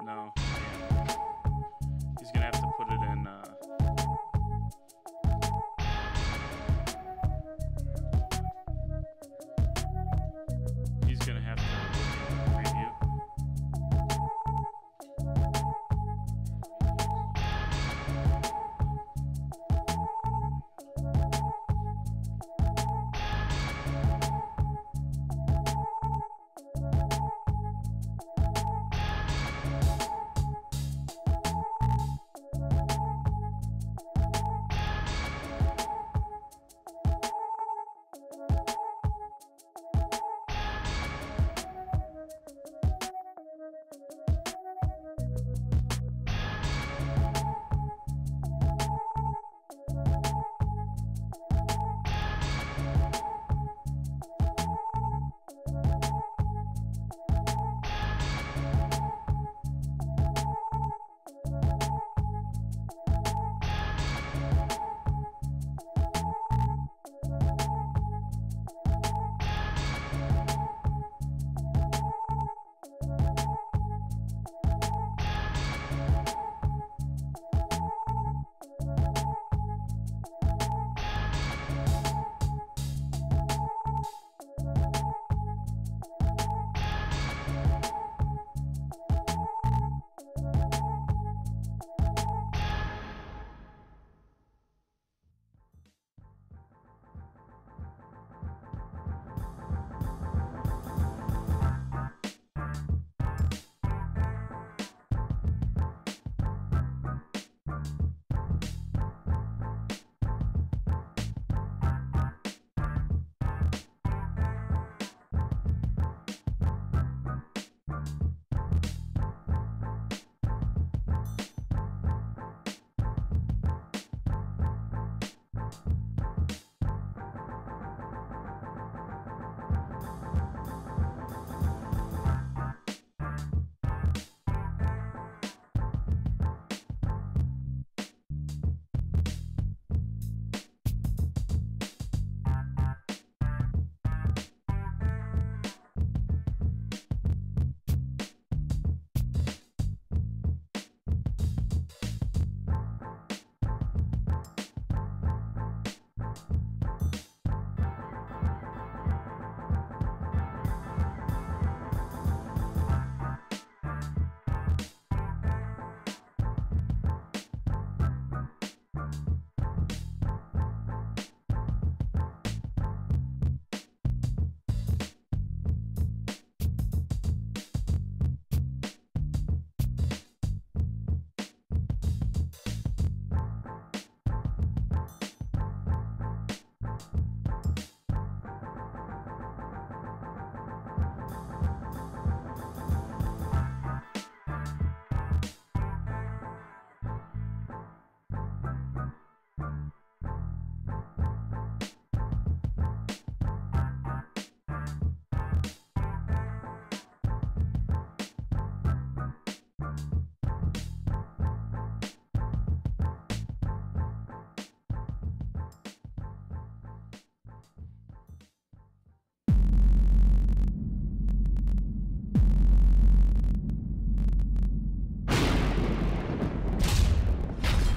No. He's going to have to put it in. He's going to have to preview.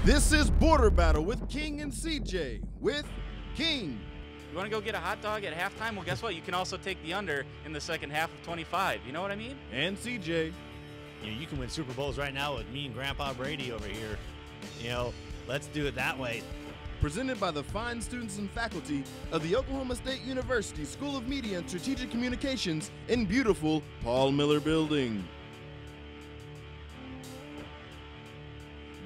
This is Border Battle with King and CJ with King. You want to go get a hot dog at halftime? Well, guess what? You can also take the under in the second half of 25. You know what I mean? And CJ. You can win Super Bowls right now with me and Grandpa Brady over here. Let's do it that way. Presented by the fine students and faculty of the Oklahoma State University School of Media and Strategic Communications in beautiful Paul Miller Building.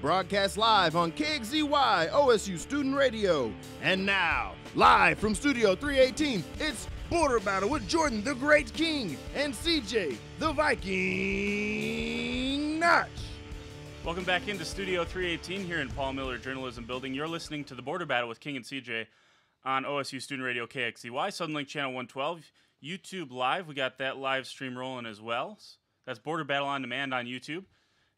Broadcast live on KXZY OSU Student Radio. And now, live from Studio 318, it's Border Battle with Jordan the Great King and CJ the Viking Notch. Welcome back into Studio 318 here in Paul Miller Journalism Building. You're listening to the Border Battle with King and CJ on OSU Student Radio KXZY, Suddenlink Channel 112, YouTube Live. We got that live stream rolling as well. That's Border Battle on Demand on YouTube.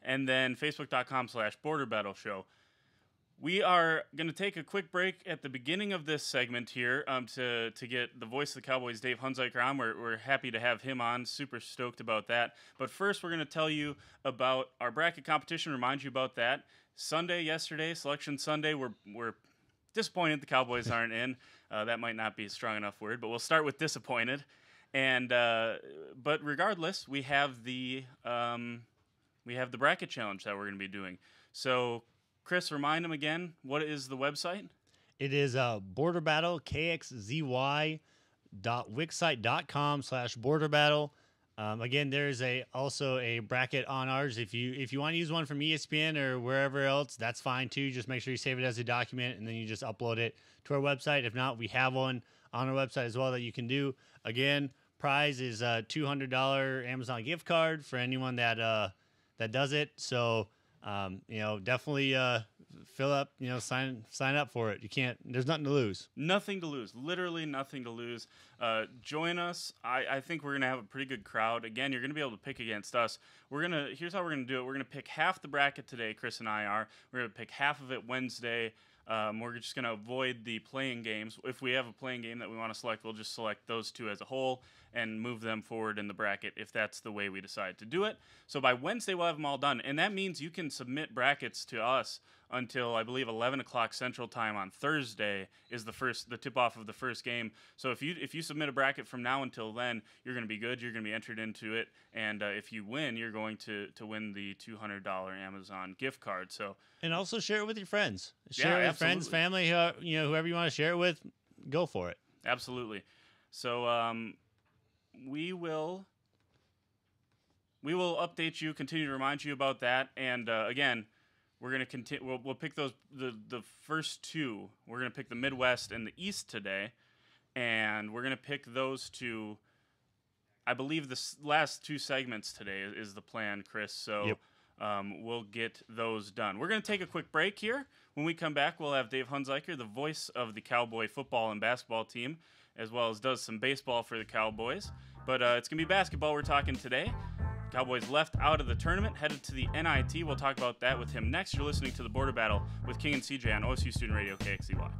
And then Facebook.com/Border Battle Show. We are going to take a quick break at the beginning of this segment here to get the voice of the Cowboys, Dave Hunziker, on. We're happy to have him on. Super stoked about that. But first, we're going to tell you about our bracket competition, remind you about that. Yesterday, Selection Sunday, we're disappointed the Cowboys aren't in. That might not be a strong enough word, but we'll start with disappointed. And but regardless, we have the bracket challenge that we're going to be doing. So, Chris, remind them again, what is the website? It is Border Battle, kxzy.wixsite.com/Border Battle. Again, there's also a bracket on ours. If you want to use one from ESPN or wherever else, that's fine too. Just make sure you save it as a document and then you just upload it to our website. If not, we have one on our website as well that you can do. Again, prize is a $200 Amazon gift card for anyone that does it. So definitely fill up, sign up for it. There's nothing to lose. Nothing to lose. Literally nothing to lose. Join us. I think we're going to have a pretty good crowd. Again, you're going to be able to pick against us. Here's how we're going to do it. We're going to pick half the bracket today, Chris and I are. We're going to pick half of it Wednesday. We're just going to avoid the playing games. If we have a playing game that we want to select, we'll just select those two as a whole and move them forward in the bracket if that's the way we decide to do it. So by Wednesday, we'll have them all done. And that means you can submit brackets to us until, I believe, 11 o'clock Central Time on Thursday is the tip-off of the first game. So if you submit a bracket from now until then, you're going to be good. You're going to be entered into it. And if you win, you're going to win the $200 Amazon gift card. So and also share it with your friends. Share it with friends, family, whoever you want to share it with, go for it. Absolutely. So we will update you, continue to remind you about that. And again, we're going to continue. We'll pick the first two. We're going to pick the Midwest and the East today, and we're going to pick those two. I believe the last two segments today is the plan, Chris. So yep. We'll get those done. We're going to take a quick break here. When we come back, we'll have Dave Hunziker, the voice of the Cowboy football and basketball team, as well as does some baseball for the Cowboys. But it's going to be basketball we're talking today. Cowboys left out of the tournament, headed to the NIT. We'll talk about that with him next. You're listening to the Border Battle with King and CJ on OSU Student Radio KXCY.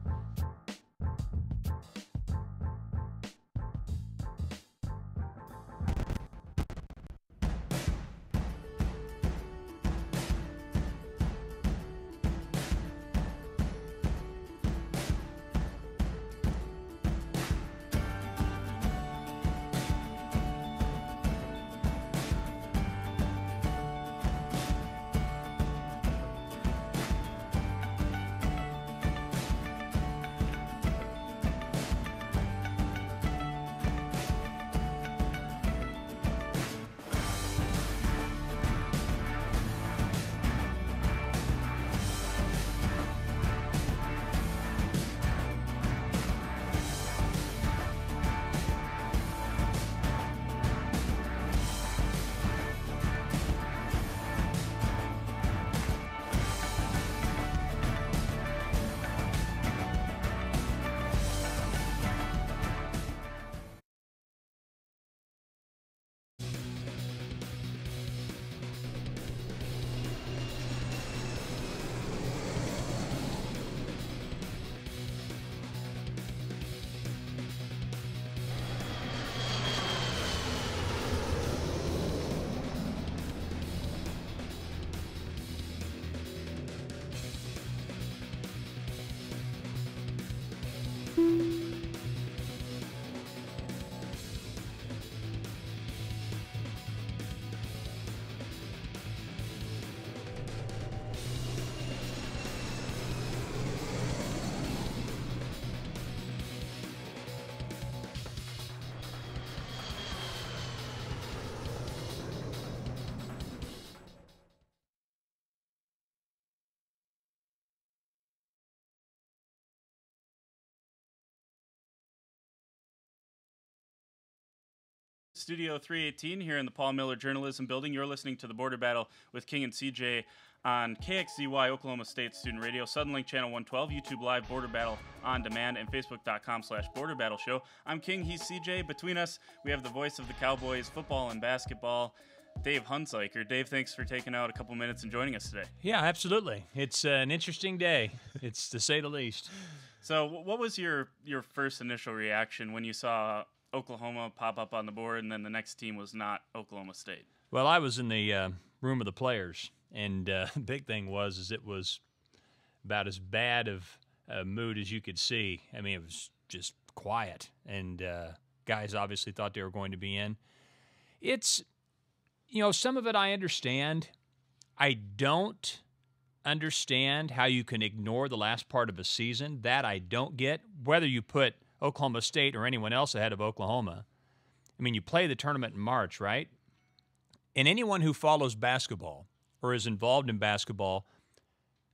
Studio 318 here in the Paul Miller Journalism Building. You're listening to the Border Battle with King and CJ on KXZY Oklahoma State Student Radio, Suddenlink Channel 112, YouTube Live, Border Battle on Demand, and Facebook.com/Border Battle Show. I'm King, he's CJ. Between us, we have the voice of the Cowboys, football and basketball. Dave Hunziker. Dave, thanks for taking out a couple minutes and joining us today. Yeah, absolutely. It's an interesting day, it's to say the least. So what was your first initial reaction when you saw Oklahoma pop up on the board and then the next team was not Oklahoma State? Well, I was in the room of the players, and the big thing was it was about as bad of a mood as you could see. I mean, it was just quiet, and guys obviously thought they were going to be in. It's, some of it I understand. I don't understand how you can ignore the last part of a season. That I don't get, whether you put Oklahoma State or anyone else ahead of Oklahoma. I mean, you play the tournament in March, right? And anyone who follows basketball or is involved in basketball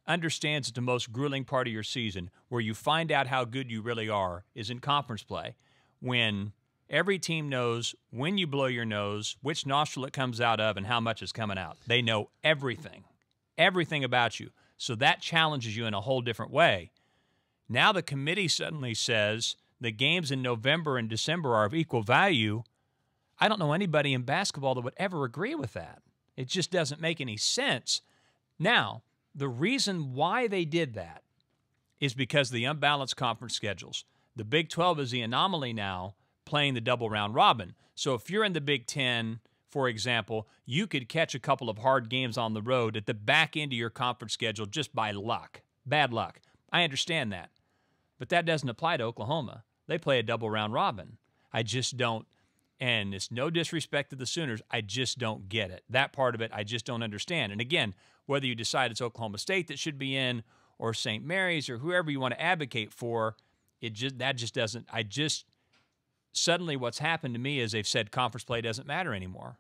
understands that the most grueling part of your season, where you find out how good you really are, is in conference play, when every team knows when you blow your nose, which nostril it comes out of, and how much is coming out. They know everything about you. So that challenges you in a whole different way. Now the committee suddenly says the games in November and December are of equal value. I don't know anybody in basketball that would ever agree with that. It just doesn't make any sense. Now, the reason why they did that is because of the unbalanced conference schedules. The Big 12 is the anomaly now, playing the double round robin. So if you're in the Big 10, for example, you could catch a couple of hard games on the road at the back end of your conference schedule just by luck. Bad luck. I understand that. But that doesn't apply to Oklahoma. They play a double round robin. I just don't, and it's no disrespect to the Sooners, I just don't get it. That part of it, I just don't understand. And again, whether you decide it's Oklahoma State that should be in, or St. Mary's, or whoever you want to advocate for, suddenly what's happened to me is they've said conference play doesn't matter anymore.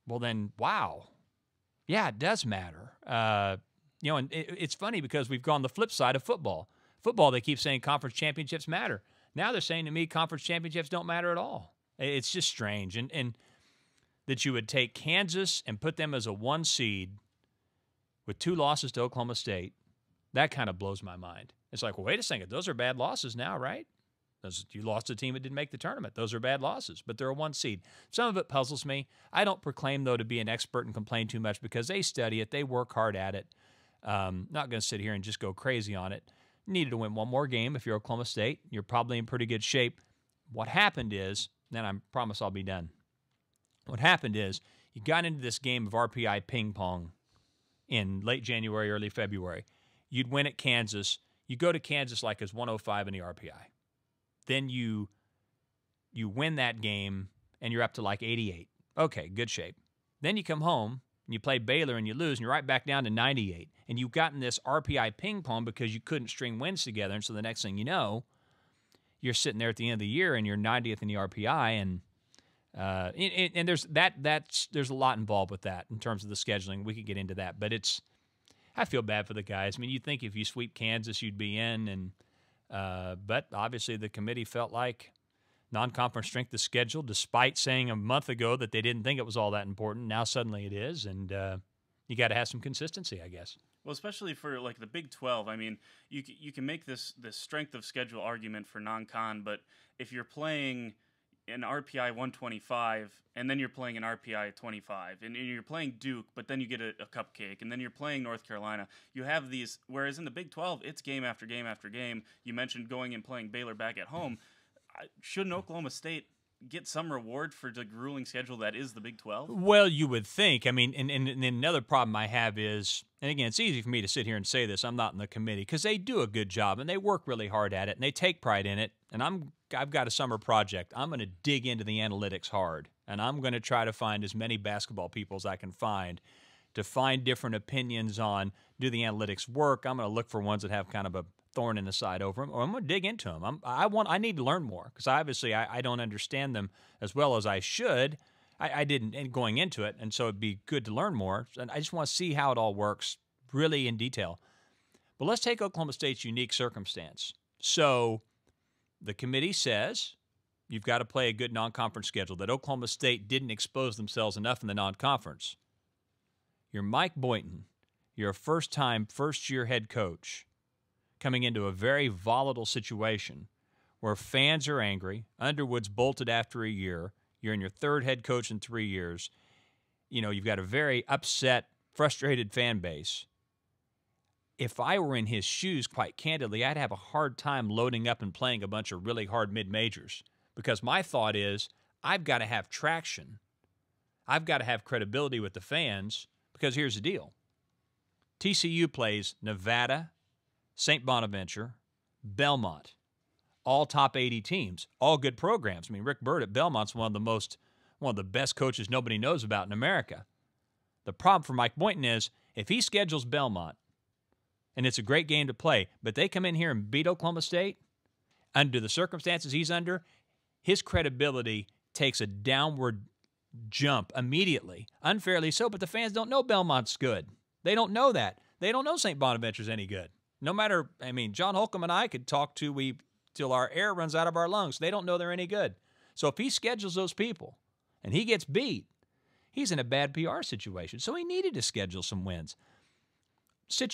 Well then, wow. Yeah, it does matter. And it's funny because we've gone the flip side of football. Football, they keep saying conference championships matter. Now they're saying to me conference championships don't matter at all. It's just strange. And that you would take Kansas and put them as a 1 seed with 2 losses to Oklahoma State, that kind of blows my mind. It's like, well, wait a second. Those are bad losses now, right? You lost to a team that didn't make the tournament. Those are bad losses, but they're a 1 seed. Some of it puzzles me. I don't proclaim, though, to be an expert and complain too much because they study it. They work hard at it. Not going to sit here and just go crazy on it. Needed to win 1 more game if you're Oklahoma State. You're probably in pretty good shape. What happened is, then I promise I'll be done. What happened is you got into this game of RPI ping pong in late January, early February. You'd win at Kansas. You go to Kansas like it's 105 in the RPI. Then you win that game, and you're up to like 88. Okay, good shape. Then you come home, and you play Baylor, and you lose, and you're right back down to 98. And you've gotten this RPI ping pong because you couldn't string wins together, and so the next thing you know, you're sitting there at the end of the year, and you're 90th in the RPI, and there's a lot involved with that in terms of the scheduling. We could get into that, but I feel bad for the guys. I mean, you'd think if you sweep Kansas, you'd be in, and but obviously the committee felt like non-conference strength of schedule, despite saying a month ago that they didn't think it was all that important. Now suddenly it is, and you got to have some consistency, I guess. Well, especially for like the Big 12. I mean, you can make this strength of schedule argument for non-con, but if you're playing an RPI 125 and then you're playing an RPI 25 and you're playing Duke, but then you get a cupcake, and then you're playing North Carolina, you have these, whereas in the Big 12 it's game after game after game. You mentioned going and playing Baylor back at home. Shouldn't Oklahoma State get some reward for the grueling schedule that is the Big 12? Well, you would think. I mean, and another problem I have is, and again, it's easy for me to sit here and say this, I'm not in the committee, because they do a good job and they work really hard at it and they take pride in it. And I've got a summer project. I'm going to dig into the analytics hard, and I'm going to try to find as many basketball people as I can find to find different opinions on, do the analytics work? I'm going to look for ones that have kind of a thorn in the side over them, or I'm going to dig into them. I need to learn more, because obviously I don't understand them as well as I should. I didn't going into it, and so it'd be good to learn more. And I just want to see how it all works really in detail. But let's take Oklahoma State's unique circumstance. So the committee says you've got to play a good non-conference schedule, that Oklahoma State didn't expose themselves enough in the non-conference. You're Mike Boynton. You're a first-year head coach coming into a very volatile situation where fans are angry. Underwood's bolted after a year. You're in your 3rd head coach in 3 years. you've got a very upset, frustrated fan base. If I were in his shoes, quite candidly, I'd have a hard time loading up and playing a bunch of really hard mid-majors, because my thought is I've got to have traction. I've got to have credibility with the fans, because here's the deal. TCU plays Nevada, St. Bonaventure, Belmont, all top 80 teams, all good programs. I mean, Rick Byrd at Belmont's one of the best coaches nobody knows about in America. The problem for Mike Boynton is if he schedules Belmont, and it's a great game to play, but they come in here and beat Oklahoma State, under the circumstances he's under, his credibility takes a downward jump immediately. Unfairly so, but the fans don't know Belmont's good. They don't know that. They don't know St. Bonaventure's any good. No matter, John Holcomb and I could talk till our air runs out of our lungs. They don't know they're any good. So if he schedules those people and he gets beat, he's in a bad PR situation. So he needed to schedule some wins. At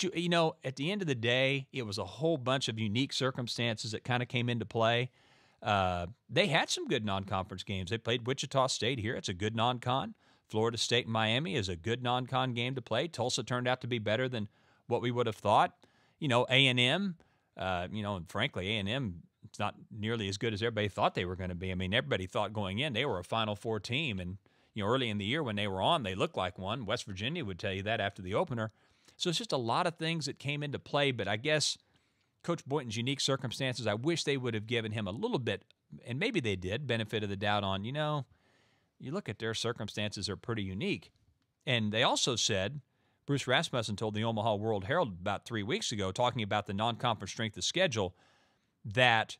the end of the day, it was a whole bunch of unique circumstances that kind of came into play. They had some good non-conference games. They played Wichita State here. It's a good non-con. Florida State and Miami is a good non-con game to play. Tulsa turned out to be better than what we would have thought. A&M, and frankly, A&M is not nearly as good as everybody thought they were going to be. Everybody thought going in they were a Final Four team, and early in the year when they were on, they looked like one. West Virginia would tell you that after the opener. So it's just a lot of things that came into play, but I guess Coach Boynton's unique circumstances, I wish they would have given him a little bit, and maybe they did, benefit of the doubt on, you look at their circumstances are pretty unique. And they also said, Bruce Rasmussen told the Omaha World Herald about 3 weeks ago, talking about the non-conference strength of schedule, that,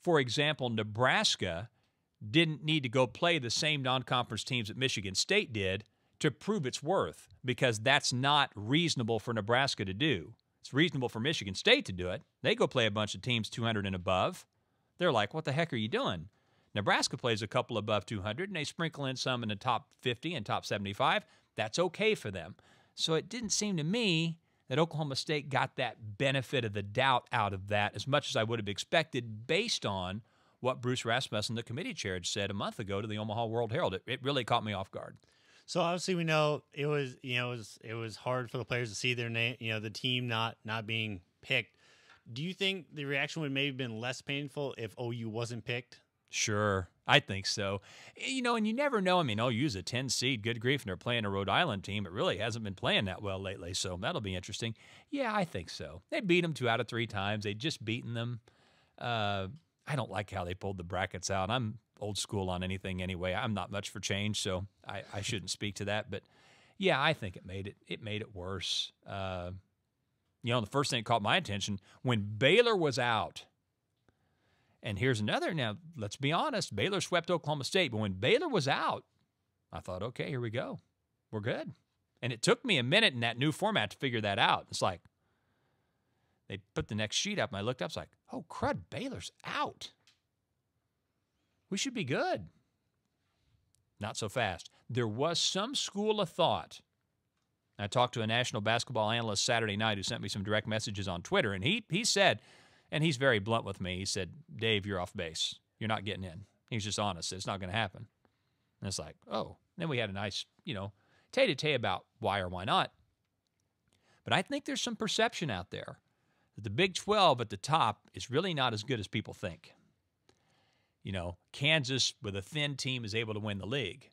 for example, Nebraska didn't need to go play the same non-conference teams that Michigan State did to prove its worth, because that's not reasonable for Nebraska to do. It's reasonable for Michigan State to do it. They go play a bunch of teams 200 and above. They're like, what the heck are you doing? Nebraska plays a couple above 200, and they sprinkle in some in the top 50 and top 75. That's okay for them. So it didn't seem to me that Oklahoma State got that benefit of the doubt out of that as much as I would have expected based on what Bruce Rasmussen, the committee chair, had said a month ago to the Omaha World Herald. It really caught me off guard. So obviously we know it was hard for the players to see their name, the team not being picked. Do you think the reaction would maybe have been less painful if OU wasn't picked? Sure, I think so. And you never know. OU's a 10 seed, good grief, and they're playing a Rhode Island team. It really hasn't been playing that well lately, so that'll be interesting. Yeah, I think so. They beat them 2 out of 3 times. They'd just beaten them. I don't like how they pulled the brackets out. I'm old school on anything anyway. I'm not much for change, so I shouldn't speak to that. But yeah, I think it made it worse. The first thing that caught my attention when Baylor was out. And here's another. Now, let's be honest. Baylor swept Oklahoma State, but when Baylor was out, I thought, okay, here we go. We're good. And it took me a minute in that new format to figure that out. It's like they put the next sheet up, and I looked up. It's like, oh, crud, Baylor's out. We should be good. Not so fast. There was some school of thought. I talked to a national basketball analyst Saturday night who sent me some direct messages on Twitter, and he said, and he's very blunt with me, he said, Dave, you're off base. You're not getting in. He's just honest. It's not going to happen. And it's like, oh. Then we had a nice, tete-a-tete about why or why not. But I think there's some perception out there that the Big 12 at the top is really not as good as people think. Kansas with a thin team is able to win the league.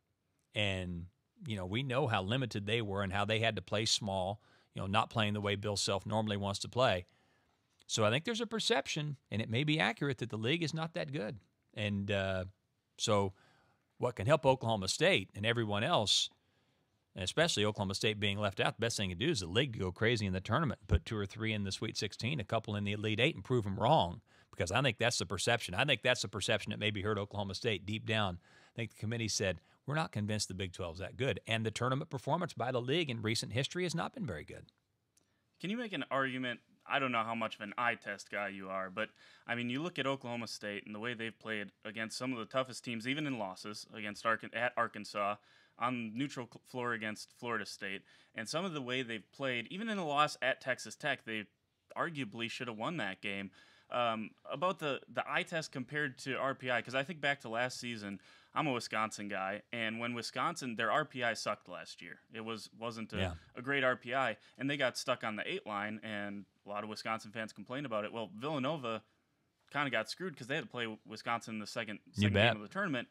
And, we know how limited they were and how they had to play small, not playing the way Bill Self normally wants to play. So I think there's a perception, and it may be accurate, that the league is not that good. And so what can help Oklahoma State and everyone else, and especially Oklahoma State being left out, the best thing to do is the league to go crazy in the tournament, put 2 or 3 in the Sweet 16, a couple in the Elite 8, and prove them wrong. Because I think that's the perception. I think that's the perception that maybe hurt Oklahoma State deep down. I think the committee said, we're not convinced the Big 12 is that good. And the tournament performance by the league in recent history has not been very good. Can you make an argument? I don't know how much of an eye test guy you are, but, you look at Oklahoma State and the way they've played against some of the toughest teams, even in losses, at Arkansas, on neutral floor against Florida State, and some of the way they've played, even in a loss at Texas Tech, they arguably should have won that game. About the eye test compared to RPI, because I think back to last season, I'm a Wisconsin guy, and when Wisconsin, their RPI sucked last year. It wasn't a great RPI, and they got stuck on the 8 line, and a lot of Wisconsin fans complained about it. Well, Villanova kind of got screwed because they had to play Wisconsin in the second game of the tournament.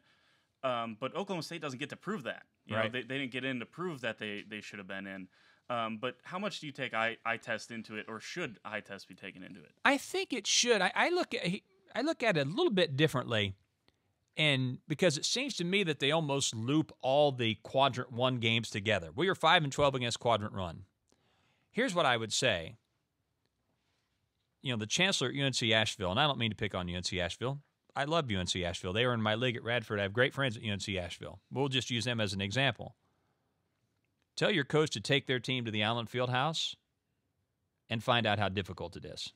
But Oklahoma State doesn't get to prove that. You know, they didn't get in to prove that they should have been in. But how much do you take eye test into it, or should eye test be taken into it? I think it should. I look at it a little bit differently, and because it seems to me that they almost loop all the Quadrant 1 games together. We are 5-12 against Quadrant 1. Here's what I would say. You know, the chancellor at UNC Asheville, and I don't mean to pick on UNC Asheville. I love UNC Asheville. They were in my league at Radford. I have great friends at UNC Asheville. We'll just use them as an example. Tell your coach to take their team to the Allen Fieldhouse and find out how difficult it is.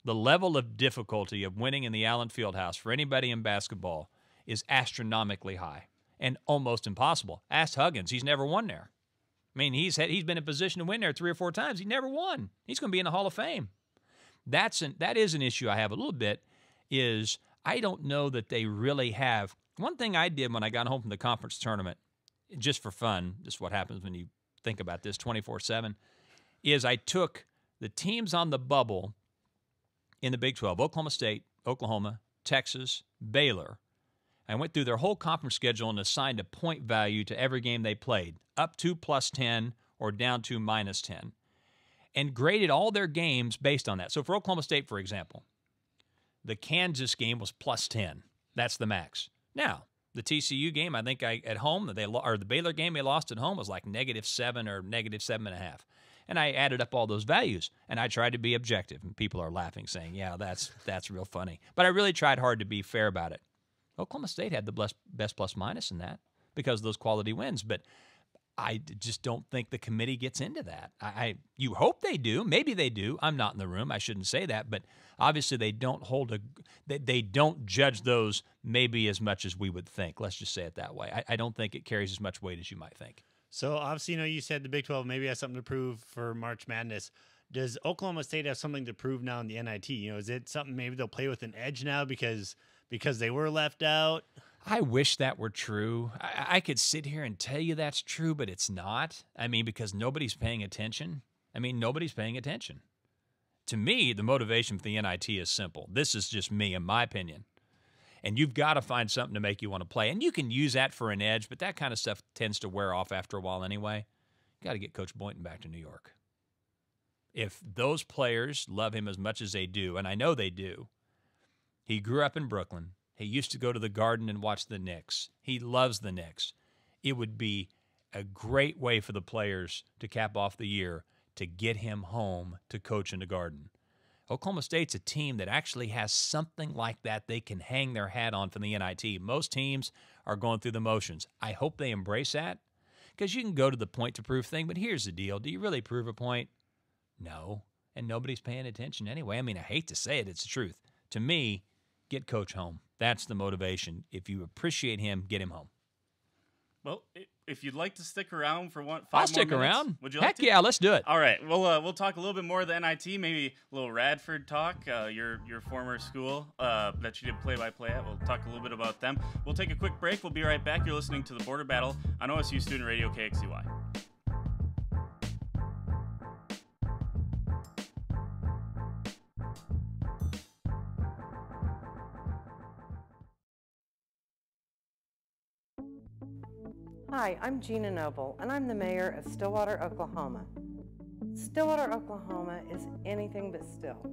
The level of difficulty of winning in the Allen Fieldhouse for anybody in basketball is astronomically high and almost impossible. Ask Huggins. He's never won there. I mean, he's been in position to win there 3 or 4 times. He never won. He's going to be in the Hall of Fame. That is an issue I have a little bit, is I don't know that they really have. One thing I did when I got home from the conference tournament, just for fun, just what happens when you think about this 24/7, is I took the teams on the bubble in the Big 12, Oklahoma State, Oklahoma, Texas, Baylor. I went through their whole conference schedule and assigned a point value to every game they played, up to +10 or down to -10, and graded all their games based on that. So for Oklahoma State, for example, the Kansas game was +10. That's the max. Now, the TCU game, I think at home, or the Baylor game they lost at home was like -7 or -7.5. And I added up all those values, and I tried to be objective. And people are laughing, saying, yeah, that's real funny. But I really tried hard to be fair about it. Oklahoma State had the best plus-minus in that because of those quality wins. But I just don't think the committee gets into that. You hope they do. Maybe they do. I'm not in the room. I shouldn't say that. But obviously they don't they don't judge those maybe as much as we would think. Let's just say it that way. I don't think it carries as much weight as you might think. So obviously, you said the Big 12 maybe has something to prove for March Madness. Does Oklahoma State have something to prove now in the NIT? Is it something maybe they'll play with an edge now because they were left out? I wish that were true. I could sit here and tell you that's true, but it's not. I mean, because nobody's paying attention. Nobody's paying attention. To me, the motivation for the NIT is simple. This is just me, in my opinion. And you've got to find something to make you want to play. And you can use that for an edge, but that kind of stuff tends to wear off after a while anyway. You got to get Coach Boynton back to New York. If those players love him as much as they do, and I know they do, he grew up in Brooklyn. He used to go to the Garden and watch the Knicks. He loves the Knicks. It would be a great way for the players to cap off the year to get him home to coach in the Garden. Oklahoma State's a team that actually has something like that they can hang their hat on from the NIT. Most teams are going through the motions. I hope they embrace that, because you can go to the point-to-prove thing, but here's the deal. Do you really prove a point? No, and nobody's paying attention anyway. I hate to say it, it's the truth. To me, get Coach home. That's the motivation. If you appreciate him, get him home. Well, if you'd like to stick around for 5 more minutes. I'll stick around. Would you like to? Heck yeah, let's do it. All right. We'll talk a little bit more of the NIT, maybe a little Radford talk, your former school that you did play-by-play at. We'll talk a little bit about them. We'll take a quick break. We'll be right back. You're listening to The Border Battle on OSU Student Radio KXCY. Hi, I'm Gina Noble, and I'm the mayor of Stillwater, Oklahoma. Stillwater, Oklahoma is anything but still.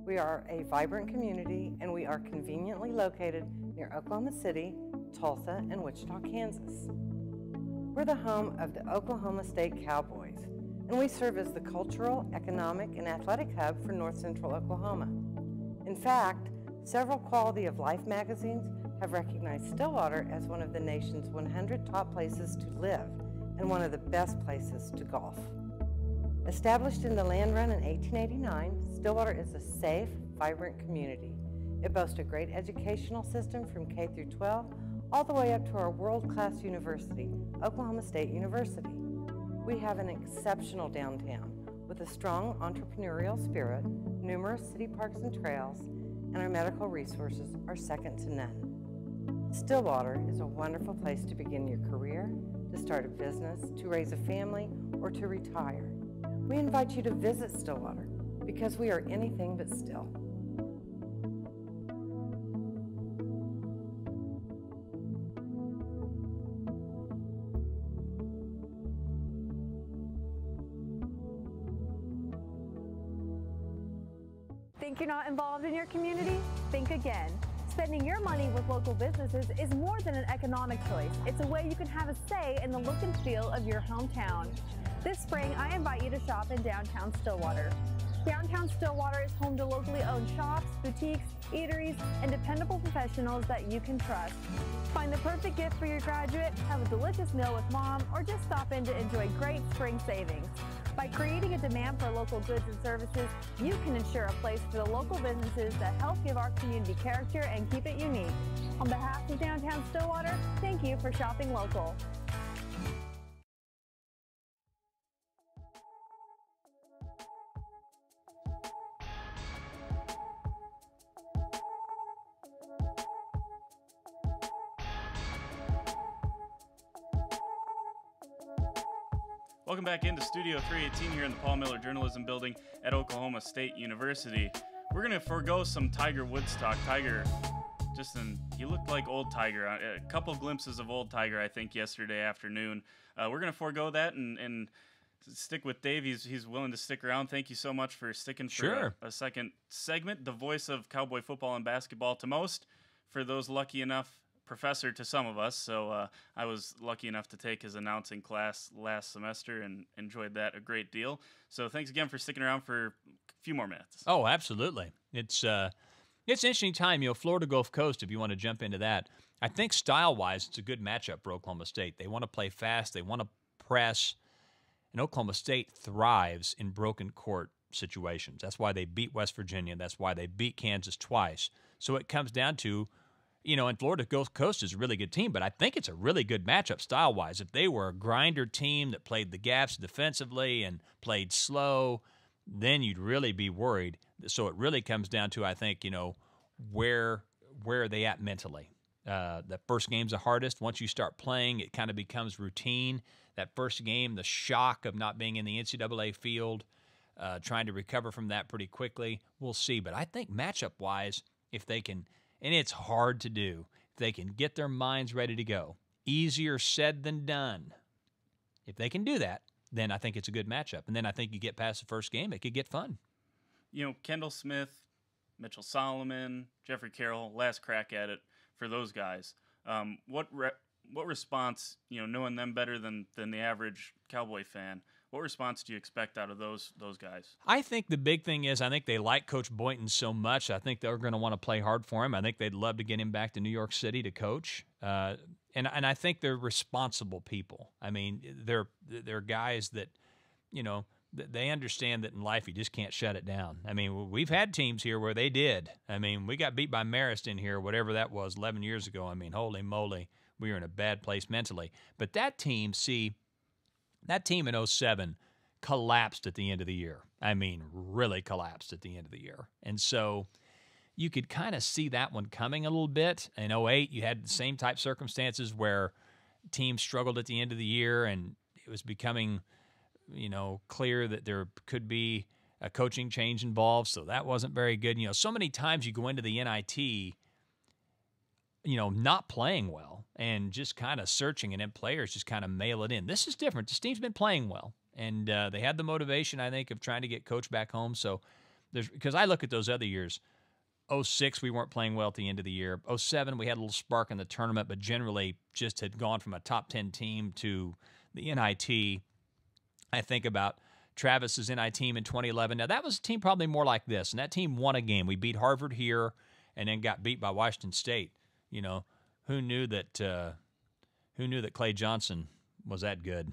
We are a vibrant community, and we are conveniently located near Oklahoma City, Tulsa, and Wichita, Kansas. We're the home of the Oklahoma State Cowboys, and we serve as the cultural, economic, and athletic hub for North Central Oklahoma. In fact, several Quality of Life magazines have recognized Stillwater as one of the nation's 100 top places to live and one of the best places to golf. Established in the land run in 1889, Stillwater is a safe, vibrant community. It boasts a great educational system from K through 12, all the way up to our world-class university, Oklahoma State University. We have an exceptional downtown with a strong entrepreneurial spirit, numerous city parks and trails, and our medical resources are second to none. Stillwater is a wonderful place to begin your career, to start a business, to raise a family, or to retire. We invite you to visit Stillwater because we are anything but still. Think you're not involved in your community? Think again. Spending your money with local businesses is more than an economic choice. It's a way you can have a say in the look and feel of your hometown. This spring, I invite you to shop in downtown Stillwater. Downtown Stillwater is home to locally owned shops, boutiques, eateries, and dependable professionals that you can trust. Find the perfect gift for your graduate, have a delicious meal with mom, or just stop in to enjoy great spring savings. By creating a demand for local goods and services, you can ensure a place for the local businesses that help give our community character and keep it unique. On behalf of Downtown Stillwater, thank you for shopping local. Welcome back into Studio 318 here in the Paul Miller Journalism Building at Oklahoma State University. We're going to forego some Tiger Woods talk. Tiger, he looked like old Tiger. A couple glimpses of old Tiger, I think, yesterday afternoon. We're going to forego that and stick with Dave. He's willing to stick around. Thank you so much for sticking for a second segment. The voice of Cowboy football and basketball to most, for those lucky enough, professor to some of us. So I was lucky enough to take his announcing class last semester and enjoyed that a great deal. So thanks again for sticking around for a few more minutes. Oh, absolutely. It's an interesting time. Florida Gulf Coast, if you want to jump into that. I think style-wise, it's a good matchup for Oklahoma State. They want to play fast. They want to press. And Oklahoma State thrives in broken court situations. That's why they beat West Virginia. That's why they beat Kansas twice. So it comes down to, and Florida Gulf Coast is a really good team, but I think it's a really good matchup style-wise. If they were a grinder team that played the gaps defensively and played slow, then you'd really be worried. So it really comes down to, I think, where are they at mentally? The first game's the hardest. Once you start playing, it kind of becomes routine. That first game, the shock of not being in the NCAA field, trying to recover from that pretty quickly, we'll see. But I think matchup-wise, if they can – and it's hard to do. If they can get their minds ready to go. Easier said than done. If they can do that, then I think it's a good matchup. And then I think you get past the first game, it could get fun. Kendall Smith, Mitchell Solomon, Jeffrey Carroll, last crack at it for those guys. What response, knowing them better than the average Cowboy fan, what response do you expect out of those guys? I think the big thing is I think they like Coach Boynton so much. I think they're going to want to play hard for him. I think they'd love to get him back to New York City to coach. And I think they're responsible people. I mean, they're guys that, they understand that in life you just can't shut it down. I mean, we've had teams here where they did. I mean, we got beat by Marist in here, whatever that was, 11 years ago. I mean, holy moly, we were in a bad place mentally. But that team in 07 collapsed at the end of the year. I mean, really collapsed at the end of the year. And so you could kind of see that one coming a little bit. In 08, you had the same type circumstances where teams struggled at the end of the year, and it was becoming, clear that there could be a coaching change involved, so that wasn't very good. So many times you go into the NIT, not playing well and just kind of searching, and then players just kind of mail it in. This is different. This team's been playing well, and they had the motivation, I think, of trying to get Coach back home. So because I look at those other years, 06, we weren't playing well at the end of the year. 07, we had a little spark in the tournament, but generally just had gone from a top 10 team to the NIT. I think about Travis's NIT team in 2011. Now, that was a team probably more like this, and that team won a game. We beat Harvard here and then got beat by Washington State. Who knew that Clay Johnson was that good?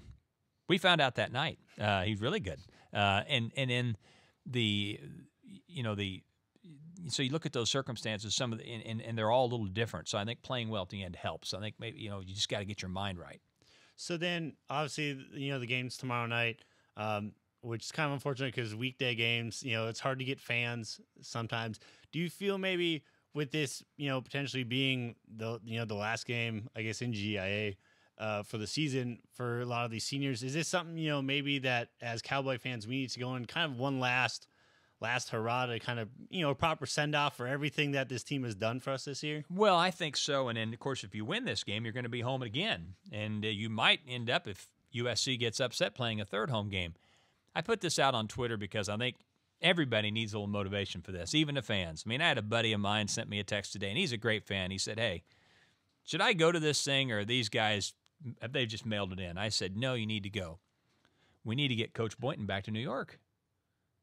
We found out that night. He's really good. And in so you look at those circumstances, and they're all a little different. So I think playing well at the end helps. I think maybe you just got to get your mind right. So then, obviously, the game's tomorrow night, which is kind of unfortunate because weekday games, it's hard to get fans sometimes. Do you feel maybe with this, potentially being the last game, I guess, in GIA for the season for a lot of these seniors, is this something, maybe that as Cowboy fans, we need to go in kind of one last hurrah to kind of, a proper send-off for everything that this team has done for us this year? Well, I think so. And then, of course, if you win this game, you're going to be home again. And you might end up, if USC gets upset, playing a third home game. I put this out on Twitter because I think everybody needs a little motivation for this, even the fans. I mean, I had a buddy of mine sent me a text today, and he's a great fan. He said, hey, should I go to this thing, or are these guys, have they just mailed it in? I said, no, you need to go. We need to get Coach Boynton back to New York.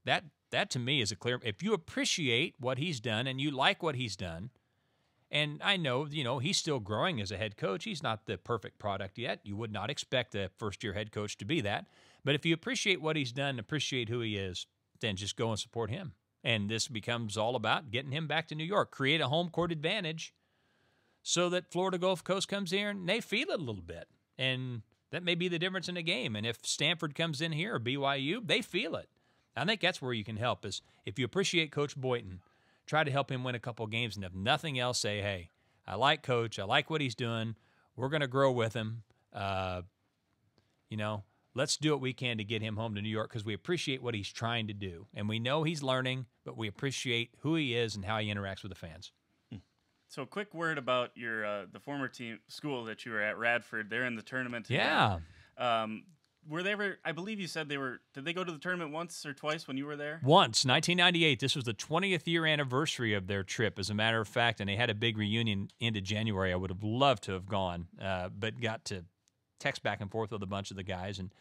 That to me is a clear, if you appreciate what he's done and you like what he's done, and I know, he's still growing as a head coach. He's not the perfect product yet. You would not expect a first-year head coach to be that. But if you appreciate what he's done, appreciate who he is, then just go and support him. And this becomes all about getting him back to New York, create a home court advantage so that Florida Gulf Coast comes here and they feel it a little bit. And that may be the difference in the game. And if Stanford comes in here or BYU, they feel it. I think that's where you can help, is if you appreciate Coach Boynton, try to help him win a couple of games, and if nothing else, say, hey, I like Coach, I like what he's doing, we're going to grow with him. Let's do what we can to get him home to New York because we appreciate what he's trying to do. And we know he's learning, but we appreciate who he is and how he interacts with the fans. So, a quick word about your the former team school that you were at, Radford. They're in the tournament today. Yeah. Were they ever, I believe you said did they go to the tournament once or twice when you were there? Once, 1998. This was the 20th year anniversary of their trip, as a matter of fact, and they had a big reunion into January. I would have loved to have gone, but got to text back and forth with a bunch of the guys. And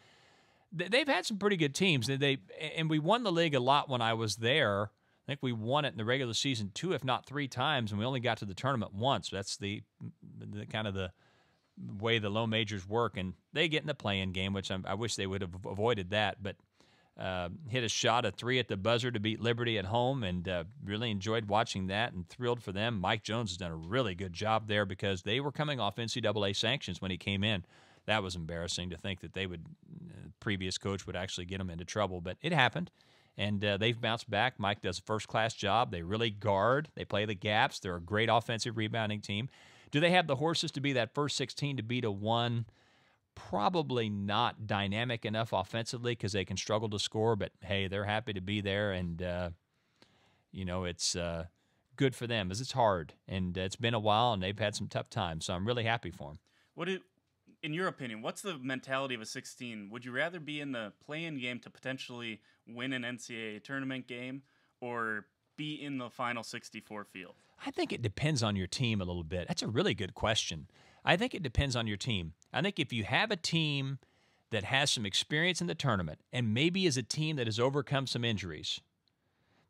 they've had some pretty good teams. And we won the league a lot when I was there. I think we won it in the regular season 2, if not 3 times, and we only got to the tournament once. That's the kind of the way the low majors work, and they get in the play-in game, which I wish they would have avoided that, but hit a shot, a 3 at the buzzer to beat Liberty at home, and really enjoyed watching that and thrilled for them. Mike Jones has done a really good job there because they were coming off NCAA sanctions when he came in. That was embarrassing to think that previous coach would actually get them into trouble, but it happened, and they've bounced back. Mike does a first-class job. They really guard. They play the gaps. They're a great offensive rebounding team. Do they have the horses to be that first 16 to beat a 1? Probably not dynamic enough offensively because they can struggle to score, but, hey, they're happy to be there, and, it's good for them as it's hard, and it's been a while, and they've had some tough times, so I'm really happy for them. In your opinion, what's the mentality of a 16? Would you rather be in the play-in game to potentially win an NCAA tournament game or be in the final 64 field? I think it depends on your team a little bit. That's a really good question. I think it depends on your team. I think if you have a team that has some experience in the tournament and maybe is a team that has overcome some injuries,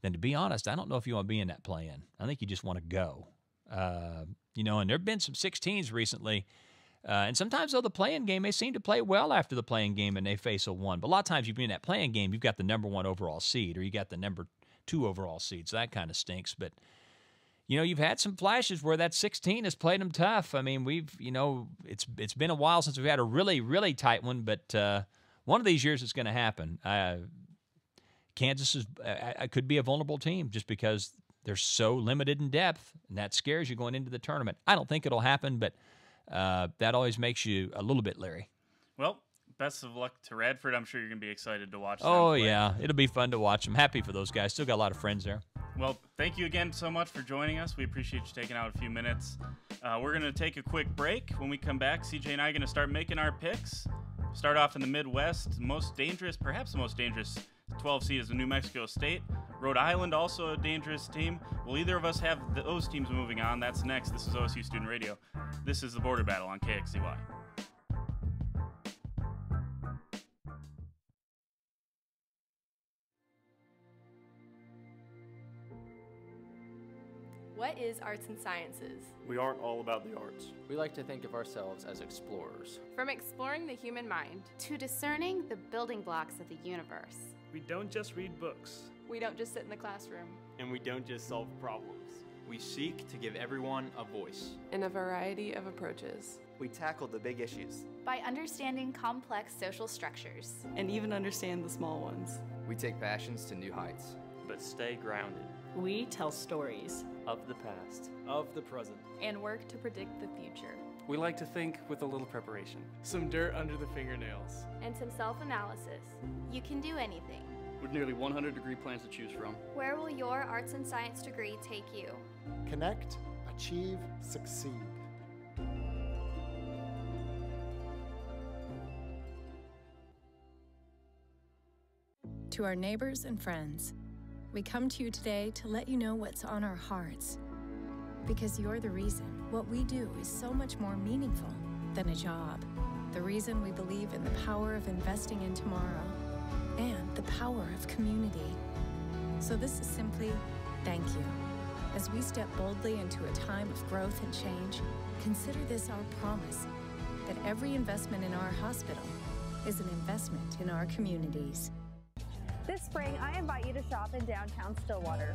then to be honest, I don't know if you want to be in that play-in. I think you just want to go. And there have been some 16s recently, and sometimes, though, the play-in game, they seem to play well after the play-in game and they face a 1. But a lot of times you've been in that play-in game, you've got the number 1 overall seed or you got the number 2 overall seed, so that kind of stinks. But you've had some flashes where that 16 has played them tough. I mean, it's been a while since we've had a really, really tight one, but one of these years it's going to happen. Kansas could be a vulnerable team just because they're so limited in depth, and that scares you going into the tournament. I don't think it'll happen, but that always makes you a little bit leery. Well, best of luck to Radford. I'm sure you're going to be excited to watch them play. Yeah, it'll be fun to watch. I'm happy for those guys. Still got a lot of friends there. Well, thank you again so much for joining us. We appreciate you taking out a few minutes. We're going to take a quick break. When we come back, CJ and I are going to start making our picks. Start off in the Midwest. Perhaps the most dangerous 12 seed is the New Mexico State. Rhode Island, also a dangerous team. Will either of us have those teams moving on? That's next. This is OSU Student Radio. This is the Border Battle on KXCY. What is arts and sciences? We aren't all about the arts. We like to think of ourselves as explorers. From exploring the human mind to discerning the building blocks of the universe. We don't just read books. We don't just sit in the classroom. And we don't just solve problems. We seek to give everyone a voice. In a variety of approaches. We tackle the big issues. By understanding complex social structures. And even understand the small ones. We take passions to new heights. But stay grounded. We tell stories. of the past, of the present, and work to predict the future. We like to think with a little preparation. Some dirt under the fingernails, And some self-analysis. You can do anything. With nearly 100 degree plans to choose from. Where will your arts and science degree take you? Connect, achieve, succeed. To our neighbors and friends, we come to you today to let you know what's on our hearts. Because you're the reason what we do is so much more meaningful than a job. The reason we believe in the power of investing in tomorrow and the power of community. So this is simply thank you. As we step boldly into a time of growth and change, consider this our promise that every investment in our hospital is an investment in our communities. This spring, I invite you to shop in downtown Stillwater.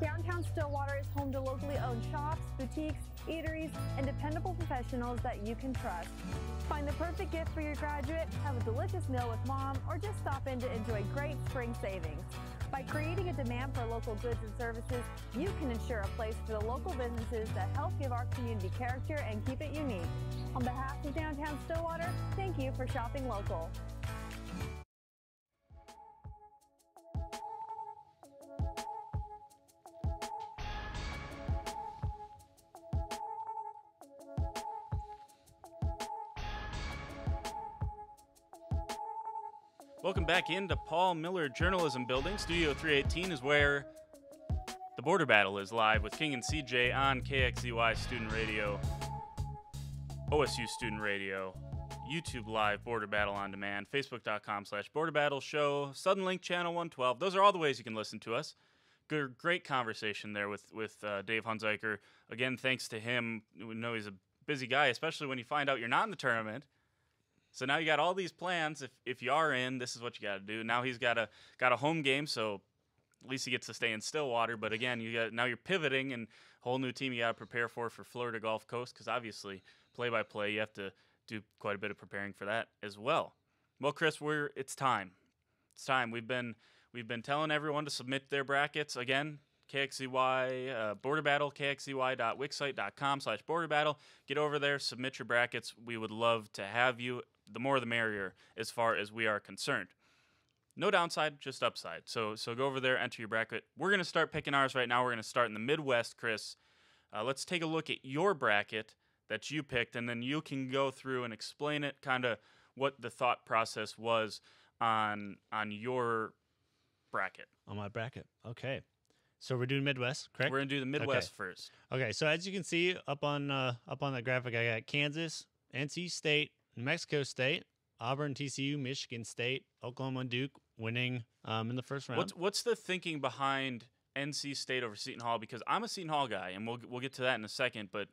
Downtown Stillwater is home to locally owned shops, boutiques, eateries, and dependable professionals that you can trust. Find the perfect gift for your graduate, have a delicious meal with mom, or just stop in to enjoy great spring savings. By creating a demand for local goods and services, you can ensure a place for the local businesses that help give our community character and keep it unique. On behalf of Downtown Stillwater, thank you for shopping local. Welcome back into Paul Miller Journalism Building. Studio 318 is where the Border Battle is live with King and CJ on KXEY Student Radio, OSU Student Radio, YouTube Live, Border Battle on Demand, Facebook.com/Border Battle Show, Suddenlink Channel 112. Those are all the ways you can listen to us. Good, great conversation there with Dave Hunziker. Again, thanks to him. We know he's a busy guy, especially when you find out you're not in the tournament. So now you got all these plans. If you are in, this is what you got to do. Now he's got a home game, so at least he gets to stay in Stillwater. But again, now you're pivoting and a whole new team you got to prepare for Florida Gulf Coast, because obviously play-by-play you have to do quite a bit of preparing for that as well. Well, Chris, it's time. It's time. We've been telling everyone to submit their brackets again. KXEY, Border Battle, kxey.wixsite.com/Border Battle. Get over there, submit your brackets. We would love to have you. The more the merrier as far as we are concerned. No downside, just upside. So go over there, enter your bracket. We're going to start picking ours right now. We're going to start in the Midwest, Chris. Let's take a look at your bracket that you picked, and then you can go through and explain it, kind of what the thought process was on your bracket. On my bracket. Okay. So we're doing Midwest, correct? We're going to do the Midwest first. Okay, so as you can see up on the graphic, I got Kansas, NC State, New Mexico State, Auburn, TCU, Michigan State, Oklahoma, and Duke winning in the first round. What's the thinking behind NC State over Seton Hall? Because I'm a Seton Hall guy, and we'll get to that in a second. But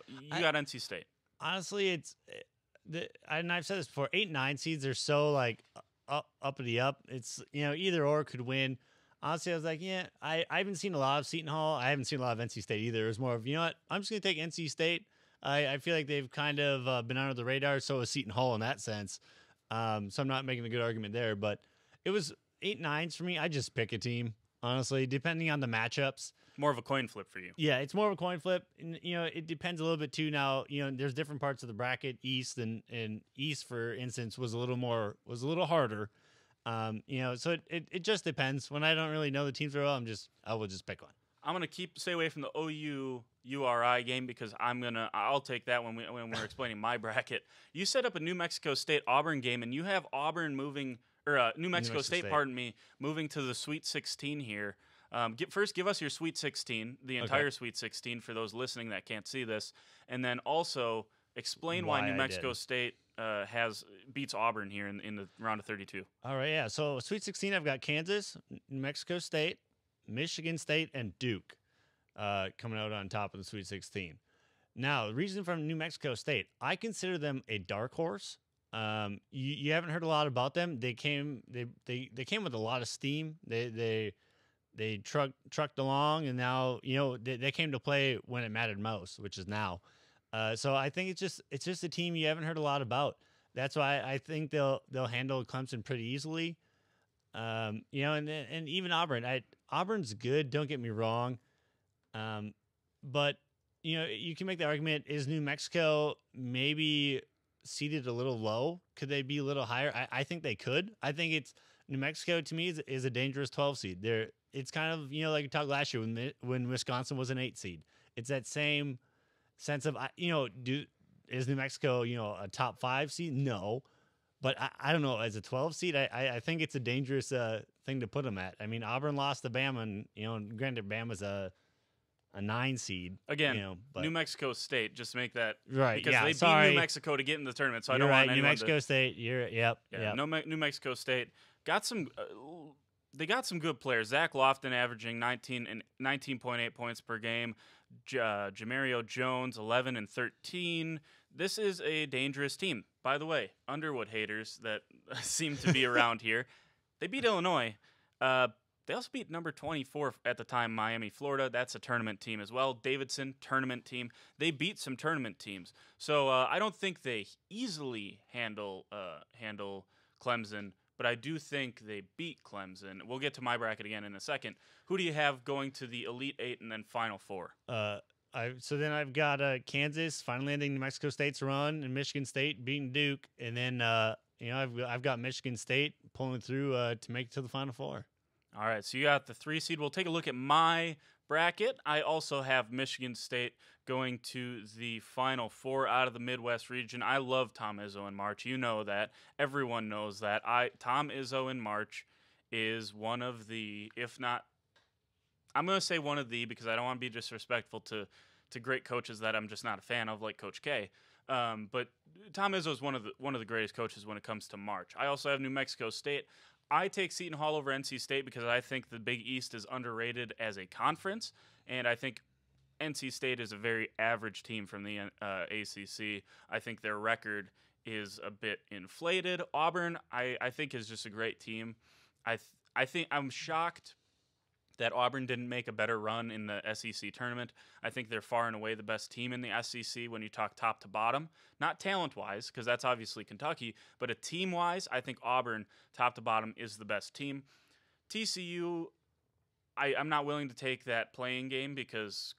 you got NC State. Honestly, and I've said this before. 8 and 9 seeds are so like uppity up. It's either or could win. Honestly, I was like, yeah, I haven't seen a lot of Seton Hall. I haven't seen a lot of NC State either. It was more of, what, I'm just going to take NC State. I feel like they've kind of been under the radar, so is Seton Hall in that sense. So I'm not making a good argument there. But it was 8 9s for me. I just pick a team, honestly, depending on the matchups. More of a coin flip for you. Yeah, it's more of a coin flip. And, it depends a little bit, too. Now, there's different parts of the bracket. East and East, for instance, was a little harder. So it just depends. When I don't really know the teams very well, I will just pick one. I'm gonna stay away from the OU URI game because I'll take that when we're explaining my bracket. You set up a New Mexico State Auburn game, and you have Auburn moving New Mexico State, moving to the Sweet 16 here. First, give us your Sweet 16, the entire Sweet 16 for those listening that can't see this, and then also explain why New Mexico State beats Auburn here in the round of 32. All right, yeah. So Sweet 16, I've got Kansas, New Mexico State, Michigan State, and Duke coming out on top of the Sweet 16. Now, the reason from New Mexico State, I consider them a dark horse. You haven't heard a lot about them. They came with a lot of steam. They trucked along, and now they came to play when it mattered most, which is now. So I think it's just a team you haven't heard a lot about. That's why I think they'll handle Clemson pretty easily. And even Auburn. Auburn's good. Don't get me wrong. but you can make the argument: is New Mexico maybe seated a little low? Could they be a little higher? I think they could. I think it's New Mexico to me is a dangerous 12 seed. It's kind of like we talked last year when Wisconsin was an 8 seed. It's that same sense of is New Mexico a top 5 seed? No. But I don't know. As a 12 seed, I think it's a dangerous thing to put them at. I mean, Auburn lost to Bama, and granted, Bama's a 9 seed. Again, but New Mexico State, just to make that right. Because yeah, they beat New Mexico to get in the tournament, so I don't want anyone New Mexico State. Yep. New Mexico State got some. They got some good players. Zach Lofton averaging 19.8 points per game. Jamario Jones 11 and 13. This is a dangerous team. By the way, Underwood haters that seem to be around here, they beat Illinois. They also beat number 24 at the time, Miami, Florida. That's a tournament team as well. Davidson, tournament team. They beat some tournament teams. So I don't think they easily handle Clemson, but I do think they beat Clemson. We'll get to my bracket again in a second. Who do you have going to the Elite Eight and then Final Four? So then I've got Kansas finally ending New Mexico State's run, and Michigan State beating Duke, and then I've got Michigan State pulling through to make it to the Final Four. All right, so you got the 3 seed. We'll take a look at my bracket. I also have Michigan State going to the Final Four out of the Midwest region. I love Tom Izzo in March. You know that. Everyone knows that. Tom Izzo in March is one of the, if not, I'm going to say one of the, because I don't want to be disrespectful to great coaches that I'm just not a fan of, like Coach K. But Tom Izzo is one of the greatest coaches when it comes to March. I also have New Mexico State. I take Seton Hall over NC State because I think the Big East is underrated as a conference, and I think NC State is a very average team from the ACC. I think their record is a bit inflated. Auburn, I think, is just a great team. I think I'm shocked that Auburn didn't make a better run in the SEC tournament. I think they're far and away the best team in the SEC when you talk top to bottom. Not talent-wise, because that's obviously Kentucky, but a team-wise, I think Auburn, top to bottom, is the best team. TCU, I'm not willing to take that playing game because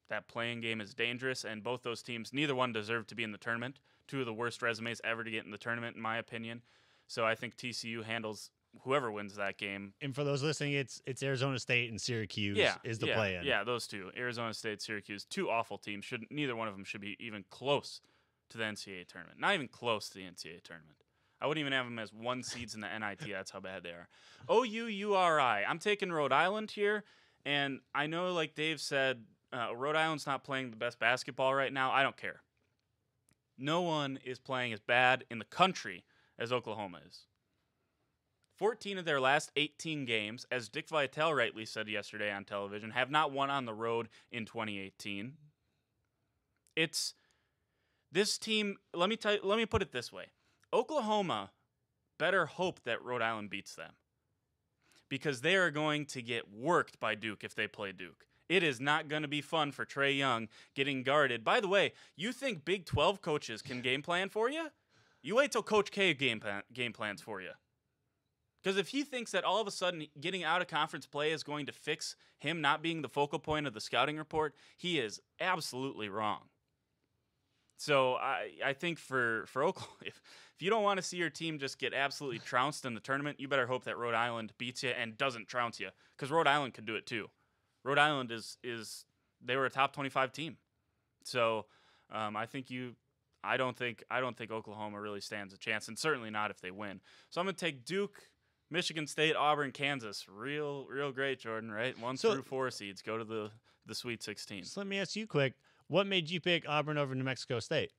that playing game is dangerous, and both those teams, neither one deserve to be in the tournament. 2 of the worst resumes ever to get in the tournament, in my opinion. So I think TCU handles whoever wins that game. And for those listening, it's Arizona State and Syracuse is the play-in. Yeah, those 2. Arizona State, Syracuse. 2 awful teams. Neither one of them should be even close to the NCAA tournament. Not even close to the NCAA tournament. I wouldn't even have them as 1 seeds in the NIT. That's how bad they are. OU-URI. I'm taking Rhode Island here, and I know, like Dave said, Rhode Island's not playing the best basketball right now. I don't care. No one is playing as bad in the country as Oklahoma is. 14 of their last 18 games, as Dick Vitale rightly said yesterday on television, have not won on the road in 2018. It's this team. Let me put it this way: Oklahoma better hope that Rhode Island beats them, because they are going to get worked by Duke if they play Duke. It is not going to be fun for Trae Young getting guarded. By the way, you think Big 12 coaches can game plan for you? You wait till Coach K game plans for you. Because if he thinks that all of a sudden getting out of conference play is going to fix him not being the focal point of the scouting report, he is absolutely wrong. So I think for Oklahoma, if you don't want to see your team just get absolutely trounced in the tournament, you better hope that Rhode Island beats you and doesn't trounce you, because Rhode Island could do it too. Rhode Island they were a top 25 team. So I don't think Oklahoma really stands a chance, and certainly not if they win. So I'm going to take Duke, Michigan State, Auburn, Kansas. Real great, Jordan, right? 1 through 4 seeds go to the Sweet 16. So let me ask you quick. What made you pick Auburn over New Mexico State?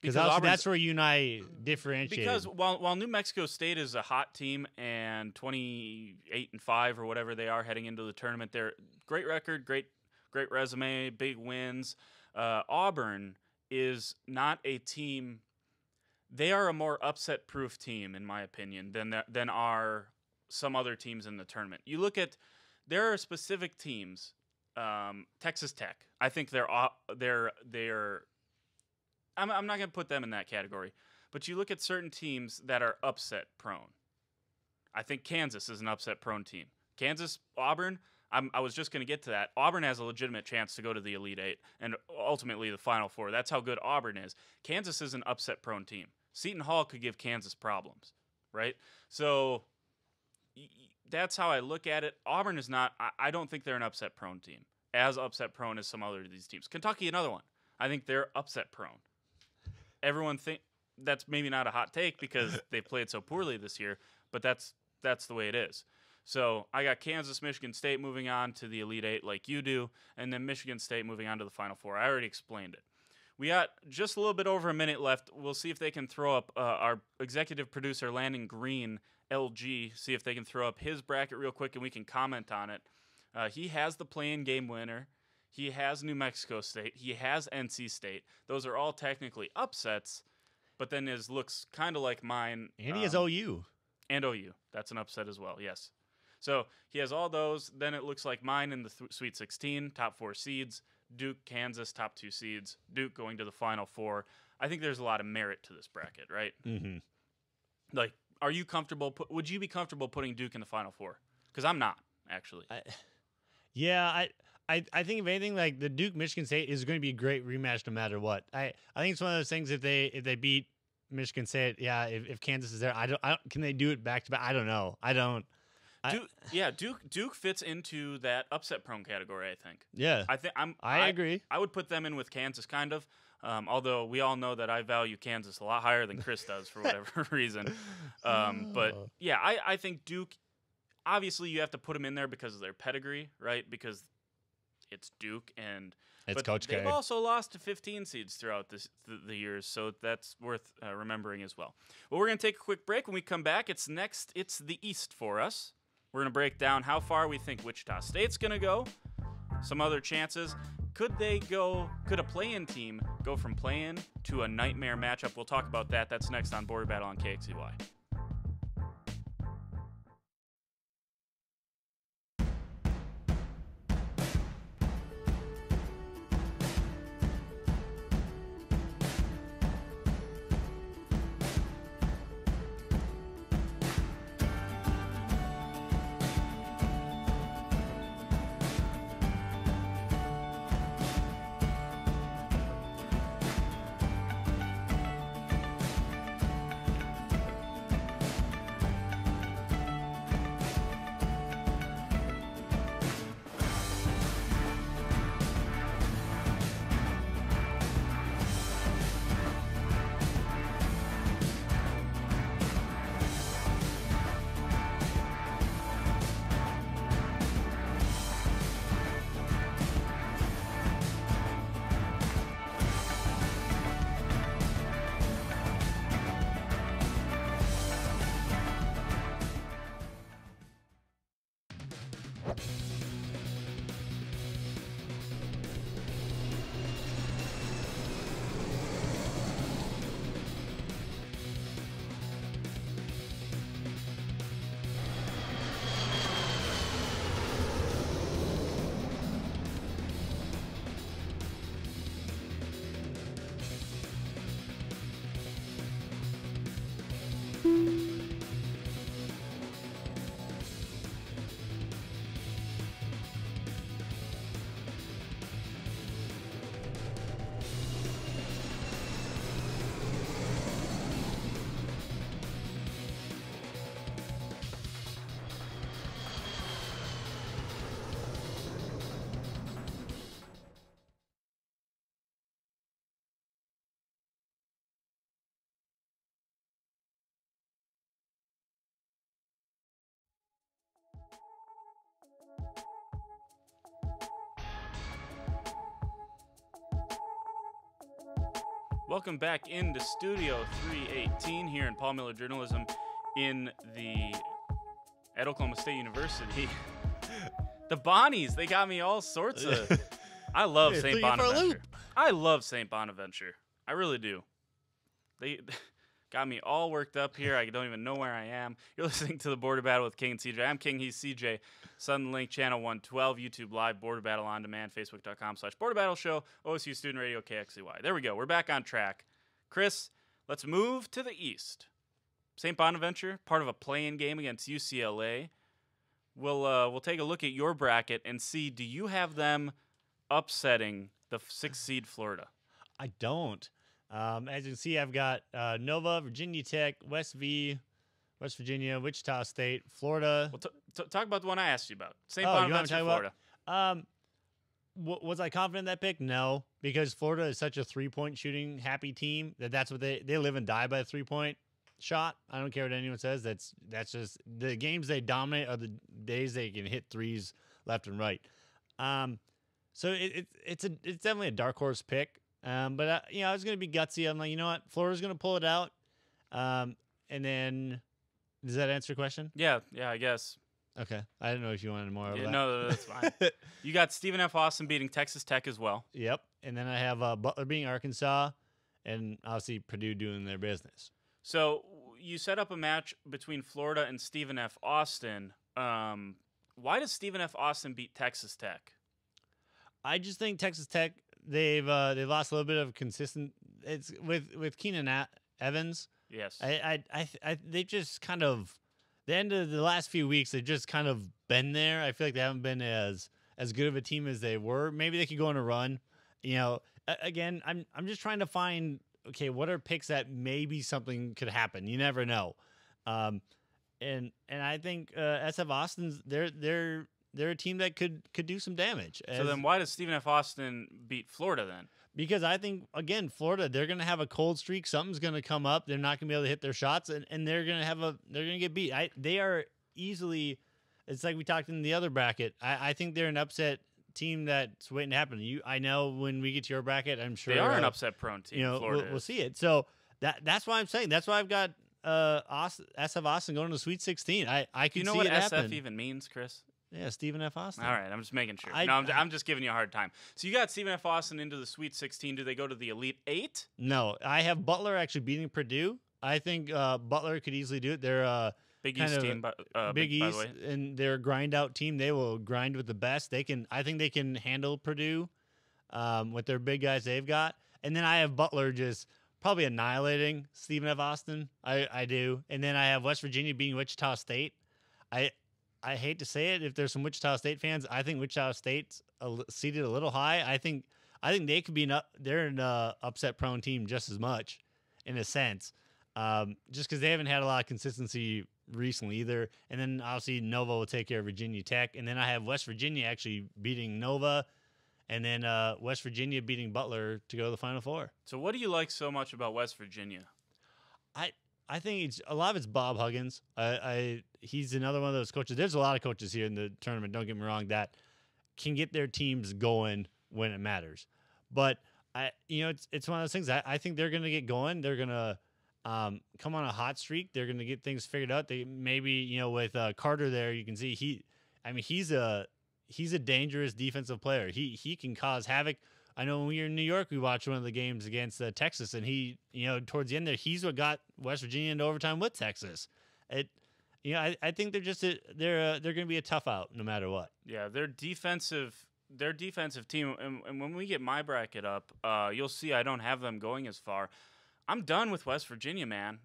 Because that's where you and I differentiate. Because while New Mexico State is a hot team and 28-5 or whatever they are heading into the tournament, they're great record, great resume, big wins. Auburn is not a team. They are a more upset-proof team, in my opinion, than are some other teams in the tournament. You look at, there are specific teams. Texas Tech. I think they're. I'm not going to put them in that category, but you look at certain teams that are upset-prone. I think Kansas is an upset-prone team. Kansas, Auburn. I was just going to get to that. Auburn has a legitimate chance to go to the Elite Eight and ultimately the Final Four. That's how good Auburn is. Kansas is an upset-prone team. Seton Hall could give Kansas problems, right? So that's how I look at it. Auburn is not – I don't think they're an upset-prone team, as upset-prone as some other of these teams. Kentucky, another one. I think they're upset-prone. Everyone think that's maybe not a hot take because they played so poorly this year, but that's the way it is. So I got Kansas, Michigan State moving on to the Elite Eight like you do, and then Michigan State moving on to the Final Four. I already explained it. We got just a little bit over a minute left. We'll see if they can throw up our executive producer, Landon Green, LG, see if they can throw up his bracket real quick and we can comment on it. He has the play-in game winner. He has New Mexico State. He has NC State. Those are all technically upsets, but then his looks kind of like mine. And he has OU. And OU. That's an upset as well, yes. So he has all those. Then it looks like mine in the Sweet 16, top 4 seeds. Duke, Kansas, top 2 seeds. Duke going to the Final Four. I think there's a lot of merit to this bracket, right? Mm-hmm. Like, are you comfortable? Would you be comfortable putting Duke in the Final Four? Because I'm not, actually. I think if anything, like the Duke Michigan State is going to be a great rematch no matter what. I think it's one of those things. If they beat Michigan State, yeah. If Kansas is there, I don't. Can they do it back to back? I don't know. I don't. Duke fits into that upset prone category, I think. Yeah. I agree. I would put them in with Kansas kind of. Although we all know that I value Kansas a lot higher than Chris does for whatever reason. But yeah, I think Duke, obviously you have to put them in there because of their pedigree, right? Because it's Duke and it's Coach K. They've also lost to 15 seeds throughout the years, so that's worth remembering as well. Well, we're going to take a quick break. When we come back, it's the East for us. We're going to break down how far we think Wichita State's going to go, some other chances. Could a play-in team go from play-in to a nightmare matchup? We'll talk about that. That's next on Border Battle on KXCY. Welcome back into Studio 318 here in Paul Miller Journalism at Oklahoma State University. The Bonnies, they got me all sorts of. I love St. Bonaventure. I love St. Bonaventure. I really do. They got me all worked up here. I don't even know where I am. You're listening to the Border Battle with King and CJ. I'm King, he's CJ. Sudden Link, Channel 112, YouTube Live, Border Battle On Demand, Facebook.com/Border Battle Show, OSU Student Radio, KXCY. There we go. We're back on track. Chris, let's move to the East. St. Bonaventure, part of a play-in game against UCLA. we'll take a look at your bracket and see, do you have them upsetting the 6th seed Florida? I don't. As you can see, I've got Nova, Virginia Tech, West Virginia, Wichita State, Florida. Well, talk about the one I asked you about. St. You want Bonaventure, to talk Florida. about? Was I confident in that pick? No, because Florida is such a 3-point shooting happy team that's what they live and die by a 3-point shot. I don't care what anyone says. That's just the games they dominate are the days they can hit threes left and right. So it's definitely a dark horse pick. But I was going to be gutsy. I'm like, you know what? Florida's going to pull it out. And then, does that answer your question? Yeah, I guess. Okay. I didn't know if you wanted more of that. No, that's fine. You got Stephen F. Austin beating Texas Tech as well. Yep. And then I have Butler beating Arkansas, and obviously Purdue doing their business. So you set up a match between Florida and Stephen F. Austin. Why does Stephen F. Austin beat Texas Tech? I just think Texas Tech, they've lost a little bit of consistent. It's with Keenan Evans. Yes. They just kind of, the end of the last few weeks, they've just kind of been there. I feel like they haven't been as good of a team as they were. Maybe they could go on a run. Again, I'm just trying to find, okay, what are picks that maybe something could happen? You never know. And I think SF Austin's they're a team that could do some damage. So then why does Stephen F. Austin beat Florida then? Because I think, again, Florida, they're going to have a cold streak. Something's going to come up. They're not going to be able to hit their shots, and they're going to get beat. They are easily, it's like we talked in the other bracket. I think they're an upset team that's waiting to happen. I know when we get to your bracket, I'm sure they are an upset-prone team. We'll see it. So that's why I'm saying. That's why I've got SF Austin going to the Sweet 16. I can see it happen. You know what SF even means, Chris? Yeah, Stephen F. Austin. All right, I'm just making sure. I'm just giving you a hard time. So you got Stephen F. Austin into the Sweet 16. Do they go to the Elite 8? No, I have Butler actually beating Purdue. I think Butler could easily do it. They're Big East team, Big East, by the way. And they're a grind out team. They will grind with the best. I think they can handle Purdue with their big guys they've got. And then I have Butler just probably annihilating Stephen F. Austin. I do. And then I have West Virginia beating Wichita State. I hate to say it, if there's some Wichita State fans, I think Wichita State's seated a little high. I think they could be they're an upset-prone team just as much, in a sense, just because they haven't had a lot of consistency recently either. And then obviously Nova will take care of Virginia Tech, and then I have West Virginia actually beating Nova, and then West Virginia beating Butler to go to the Final Four. So what do you like so much about West Virginia? I think a lot of it's Bob Huggins. He's another one of those coaches. There's a lot of coaches here in the tournament, don't get me wrong, that can get their teams going when it matters. But it's one of those things. I think they're going to get going. They're going to come on a hot streak. They're going to get things figured out. They maybe with Carter there, you can see he's a dangerous defensive player. He can cause havoc. I know when we were in New York, we watched one of the games against Texas, and he, towards the end there, he's what got West Virginia into overtime with Texas. I think they're going to be a tough out no matter what. Yeah, their defensive team, and when we get my bracket up, you'll see I don't have them going as far. I'm done with West Virginia, man.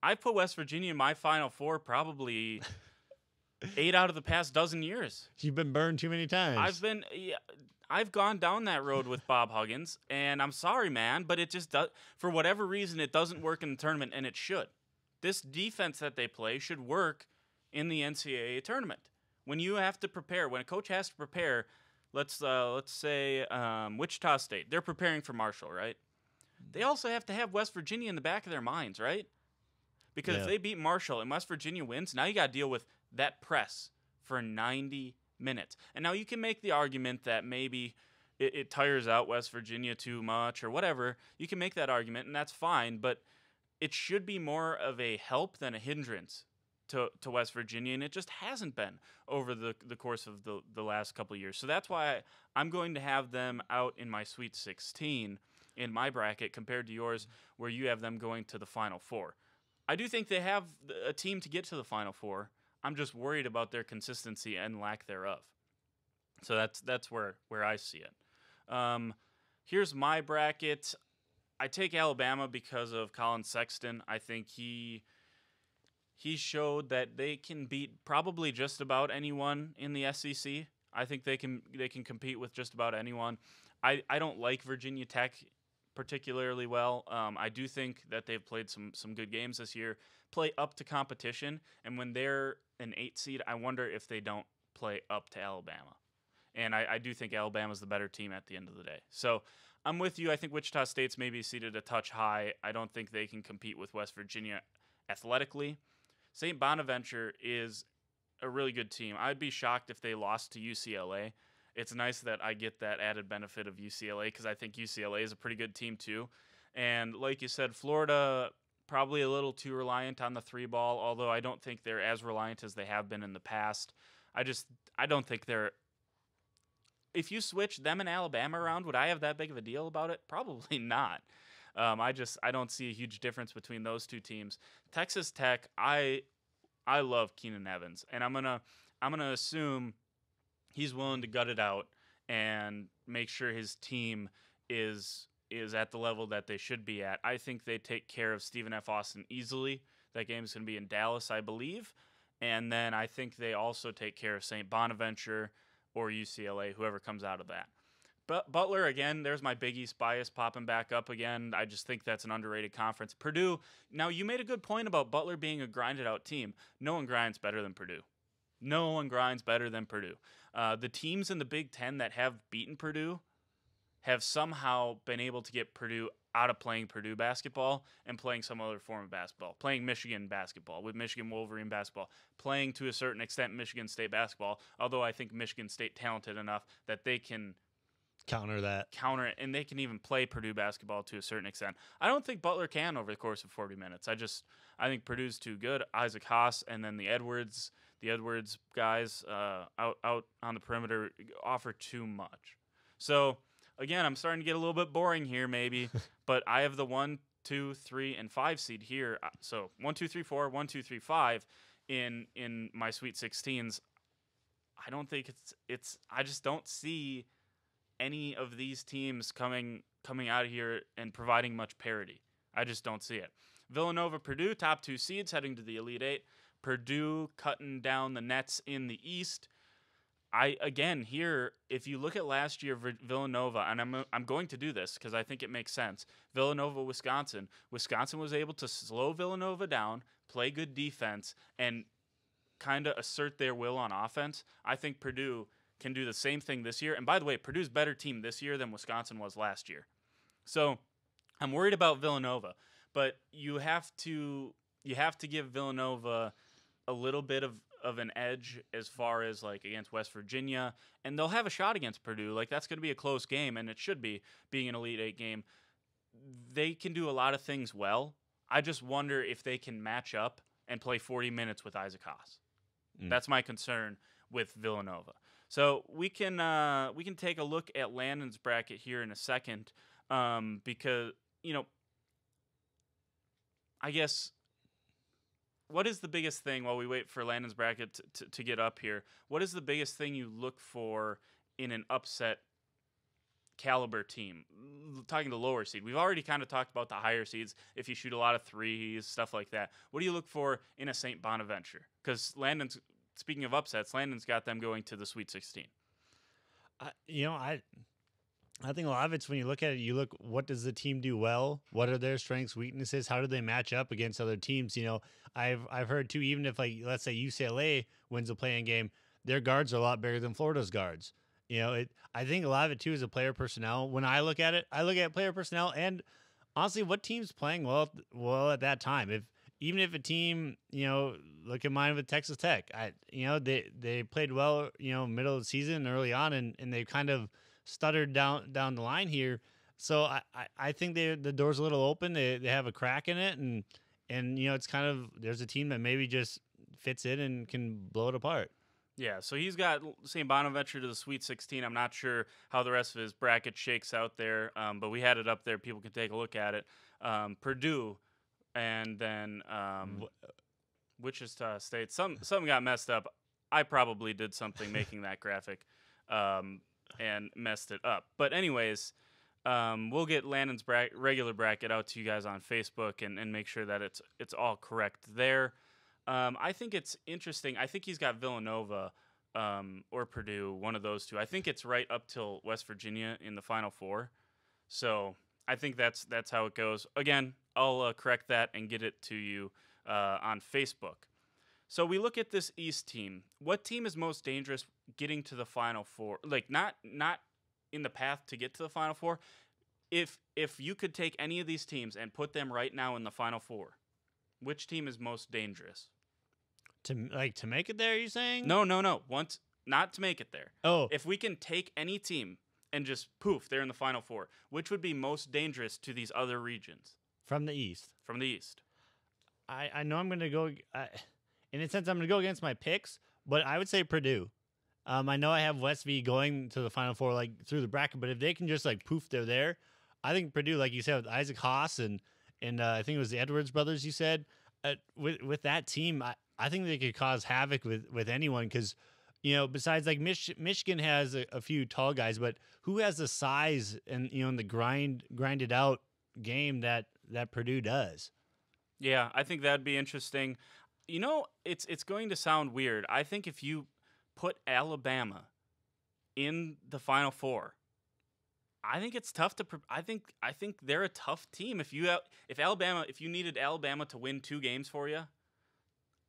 I put West Virginia in my Final Four probably 8 out of the past dozen years. You've been burned too many times. I've gone down that road with Bob Huggins, and I'm sorry, man, but it just does. For whatever reason, it doesn't work in the tournament, and it should. This defense that they play should work in the NCAA tournament. When you have to prepare, when a coach has to prepare, let's say Wichita State, they're preparing for Marshall, right? They also have to have West Virginia in the back of their minds, right? Because if they beat Marshall and West Virginia wins, now you got to deal with that press for 90 minutes. And now you can make the argument that maybe it tires out West Virginia too much or whatever. You can make that argument, and that's fine, but it should be more of a help than a hindrance to West Virginia, and it just hasn't been over the course of the last couple of years. So that's why I'm going to have them out in my Sweet 16 in my bracket compared to yours, where you have them going to the Final Four. I do think they have a team to get to the Final Four. I'm just worried about their consistency and lack thereof. So that's where I see it. Here's my bracket. I take Alabama because of Colin Sexton. I think he he showed that they can beat probably just about anyone in the SEC. I think they can compete with just about anyone. I don't like Virginia Tech particularly well. I do think that they've played some good games this year, play up to competition, and when they're an 8 seed, I wonder if they don't play up to Alabama. And I do think Alabama's the better team at the end of the day. So I'm with you. I think Wichita State's maybe seated a touch high. I don't think they can compete with West Virginia athletically. St. Bonaventure is a really good team. I'd be shocked if they lost to UCLA. It's nice that I get that added benefit of UCLA because I think UCLA is a pretty good team too. And like you said, Florida probably a little too reliant on the 3-ball, although I don't think they're as reliant as they have been in the past. I don't think they're... If you switch them and Alabama around, would I have that big of a deal about it? Probably not. I don't see a huge difference between those two teams. Texas Tech, I love Keenan Evans, and I'm gonna assume he's willing to gut it out and make sure his team is at the level that they should be at. I think they take care of Stephen F. Austin easily. That game's going to be in Dallas, I believe. And then I think they also take care of St. Bonaventure or UCLA, whoever comes out of that. But Butler, again, there's my Big East bias popping back up again. I just think that's an underrated conference. Purdue, now you made a good point about Butler being a grinded-out team. No one grinds better than Purdue. No one grinds better than Purdue. The teams in the Big Ten that have beaten Purdue have somehow been able to get Purdue out of playing Purdue basketball and playing some other form of basketball, playing Michigan basketball with Michigan Wolverine basketball, playing to a certain extent Michigan State basketball, although I think Michigan State talented enough that they can counter it, and they can even play Purdue basketball to a certain extent. I don't think Butler can over the course of 40 minutes. I think Purdue's too good. Isaac Haas and then the Edwards guys out on the perimeter offer too much. So again, I'm starting to get a little bit boring here maybe, but I have the 1, 2, 3, and 5 seed here. So 1, 2, 3, 4, 1, 2, 3, 5 in my Sweet 16s. I don't think I just don't see any of these teams coming out of here and providing much parity. I just don't see it. Villanova, Purdue, top 2 seeds heading to the Elite 8. Purdue cutting down the nets in the East. Here, if you look at last year, Villanova, and I'm going to do this because I think it makes sense. Villanova, Wisconsin. Wisconsin was able to slow Villanova down, play good defense, and kind of assert their will on offense. I think Purdue can do the same thing this year. And by the way, Purdue's a better team this year than Wisconsin was last year. So I'm worried about Villanova, but you have to give Villanova a little bit of an edge as far as like against West Virginia, and they'll have a shot against Purdue. Like that's going to be a close game, and it should be, being an Elite 8 game. They can do a lot of things well. I just wonder if they can match up and play 40 minutes with Isaac Haas. That's my concern with Villanova. So we can take a look at Landon's bracket here in a second, because I guess. What is the biggest thing while we wait for Landon's bracket to get up here? What is the biggest thing you look for in an upset caliber team? Talking the lower seed. We've already kind of talked about the higher seeds. If you shoot a lot of threes, stuff like that. What do you look for in a St. Bonaventure? Because speaking of upsets, Landon's got them going to the Sweet 16. I think a lot of it's when you look at it, what does the team do well? What are their strengths, weaknesses? How do they match up against other teams? I've heard too, even if let's say UCLA wins a playing game, their guards are a lot bigger than Florida's guards. I think a lot of it too is a player personnel. When I look at it, I look at player personnel and honestly, what team's playing well at that time. Even if a team, look at mine with Texas Tech, they played well, middle of the season, early on, and they kind of stuttered down the line here. So I think the door's a little open. They have a crack in it, and it's kind of, there's a team that maybe just fits in and can blow it apart. Yeah, so he's got St. Bonaventure to the Sweet 16. I'm not sure how the rest of his bracket shakes out there, but we had it up there. People can take a look at it. Purdue, and then Wichita State. Some got messed up. I probably did something making that graphic. And messed it up. But anyways, we'll get Landon's regular bracket out to you guys on Facebook and make sure that it's all correct there. I think it's interesting. I think he's got Villanova or Purdue, one of those two. I think it's right up till West Virginia in the Final Four. So I think that's how it goes. Again, I'll correct that and get it to you on Facebook. So we look at this East team. What team is most dangerous getting to the Final Four? Like not in the path to get to the Final Four. If you could take any of these teams and put them right now in the Final Four, which team is most dangerous? To make it there, you saying? No. Not to make it there. Oh. If we can take any team and just poof, they're in the Final Four, which would be most dangerous to these other regions? From the East. From the East. I know I'm going to go, in a sense, I'm going to go against my picks, but I would say Purdue. I know I have West V going to the Final Four like through the bracket, but if they can just like poof, they're there. I think Purdue, like you said, with Isaac Haas and I think it was the Edwards brothers, you said, with that team, I think they could cause havoc with anyone because, you know, besides like Michigan has a few tall guys, but who has the size and, you know, in the grinded out game that Purdue does? Yeah, I think that'd be interesting. You know, it's going to sound weird. I think if you put Alabama in the Final Four, I think it's tough to. I think they're a tough team. If you needed Alabama to win 2 games for you,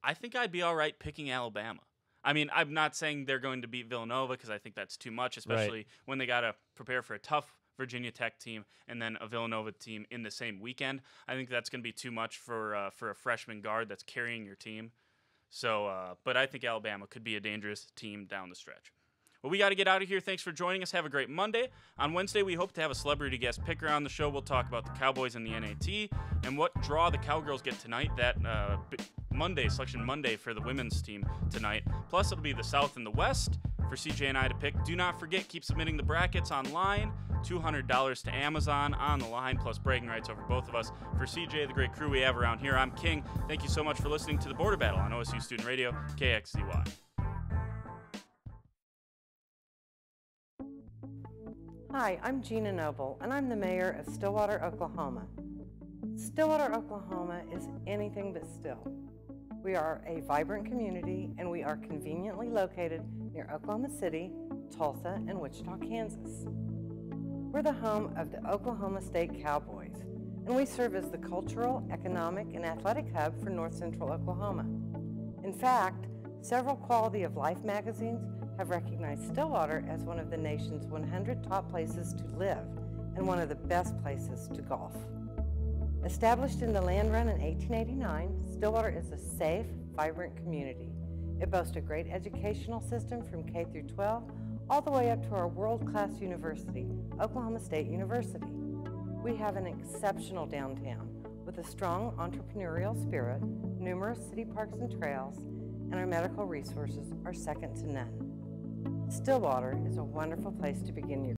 I think I'd be all right picking Alabama. I mean, I'm not saying they're going to beat Villanova because I think that's too much, especially when they got to prepare for a tough Virginia Tech team and then a Villanova team in the same weekend. I think that's going to be too much for a freshman guard that's carrying your team. So, but I think Alabama could be a dangerous team down the stretch. Well, we got to get out of here. Thanks for joining us. Have a great Monday. On Wednesday, we hope to have a celebrity guest picker on the show. We'll talk about the Cowboys and the NAT and what draw the Cowgirls get tonight. That Selection Monday for the women's team tonight. Plus, it'll be the South and the West for CJ and I to pick. Do not forget, keep submitting the brackets online. $200 to Amazon on the line, plus bragging rights over both of us. For CJ, the great crew we have around here, I'm King. Thank you so much for listening to the Border Battle on OSU Student Radio, KXZY. Hi, I'm Gina Noble, and I'm the mayor of Stillwater, Oklahoma. Stillwater, Oklahoma is anything but still. We are a vibrant community, and we are conveniently located near Oklahoma City, Tulsa, and Wichita, Kansas. We're the home of the Oklahoma State Cowboys, and we serve as the cultural, economic, and athletic hub for North Central Oklahoma. In fact, several quality of life magazines have recognized Stillwater as one of the nation's 100 top places to live and one of the best places to golf. Established in the land run in 1889, Stillwater is a safe, vibrant community. It boasts a great educational system from K through 12, all the way up to our world-class university, Oklahoma State University. We have an exceptional downtown with a strong entrepreneurial spirit, numerous city parks and trails, and our medical resources are second to none. Stillwater is a wonderful place to begin your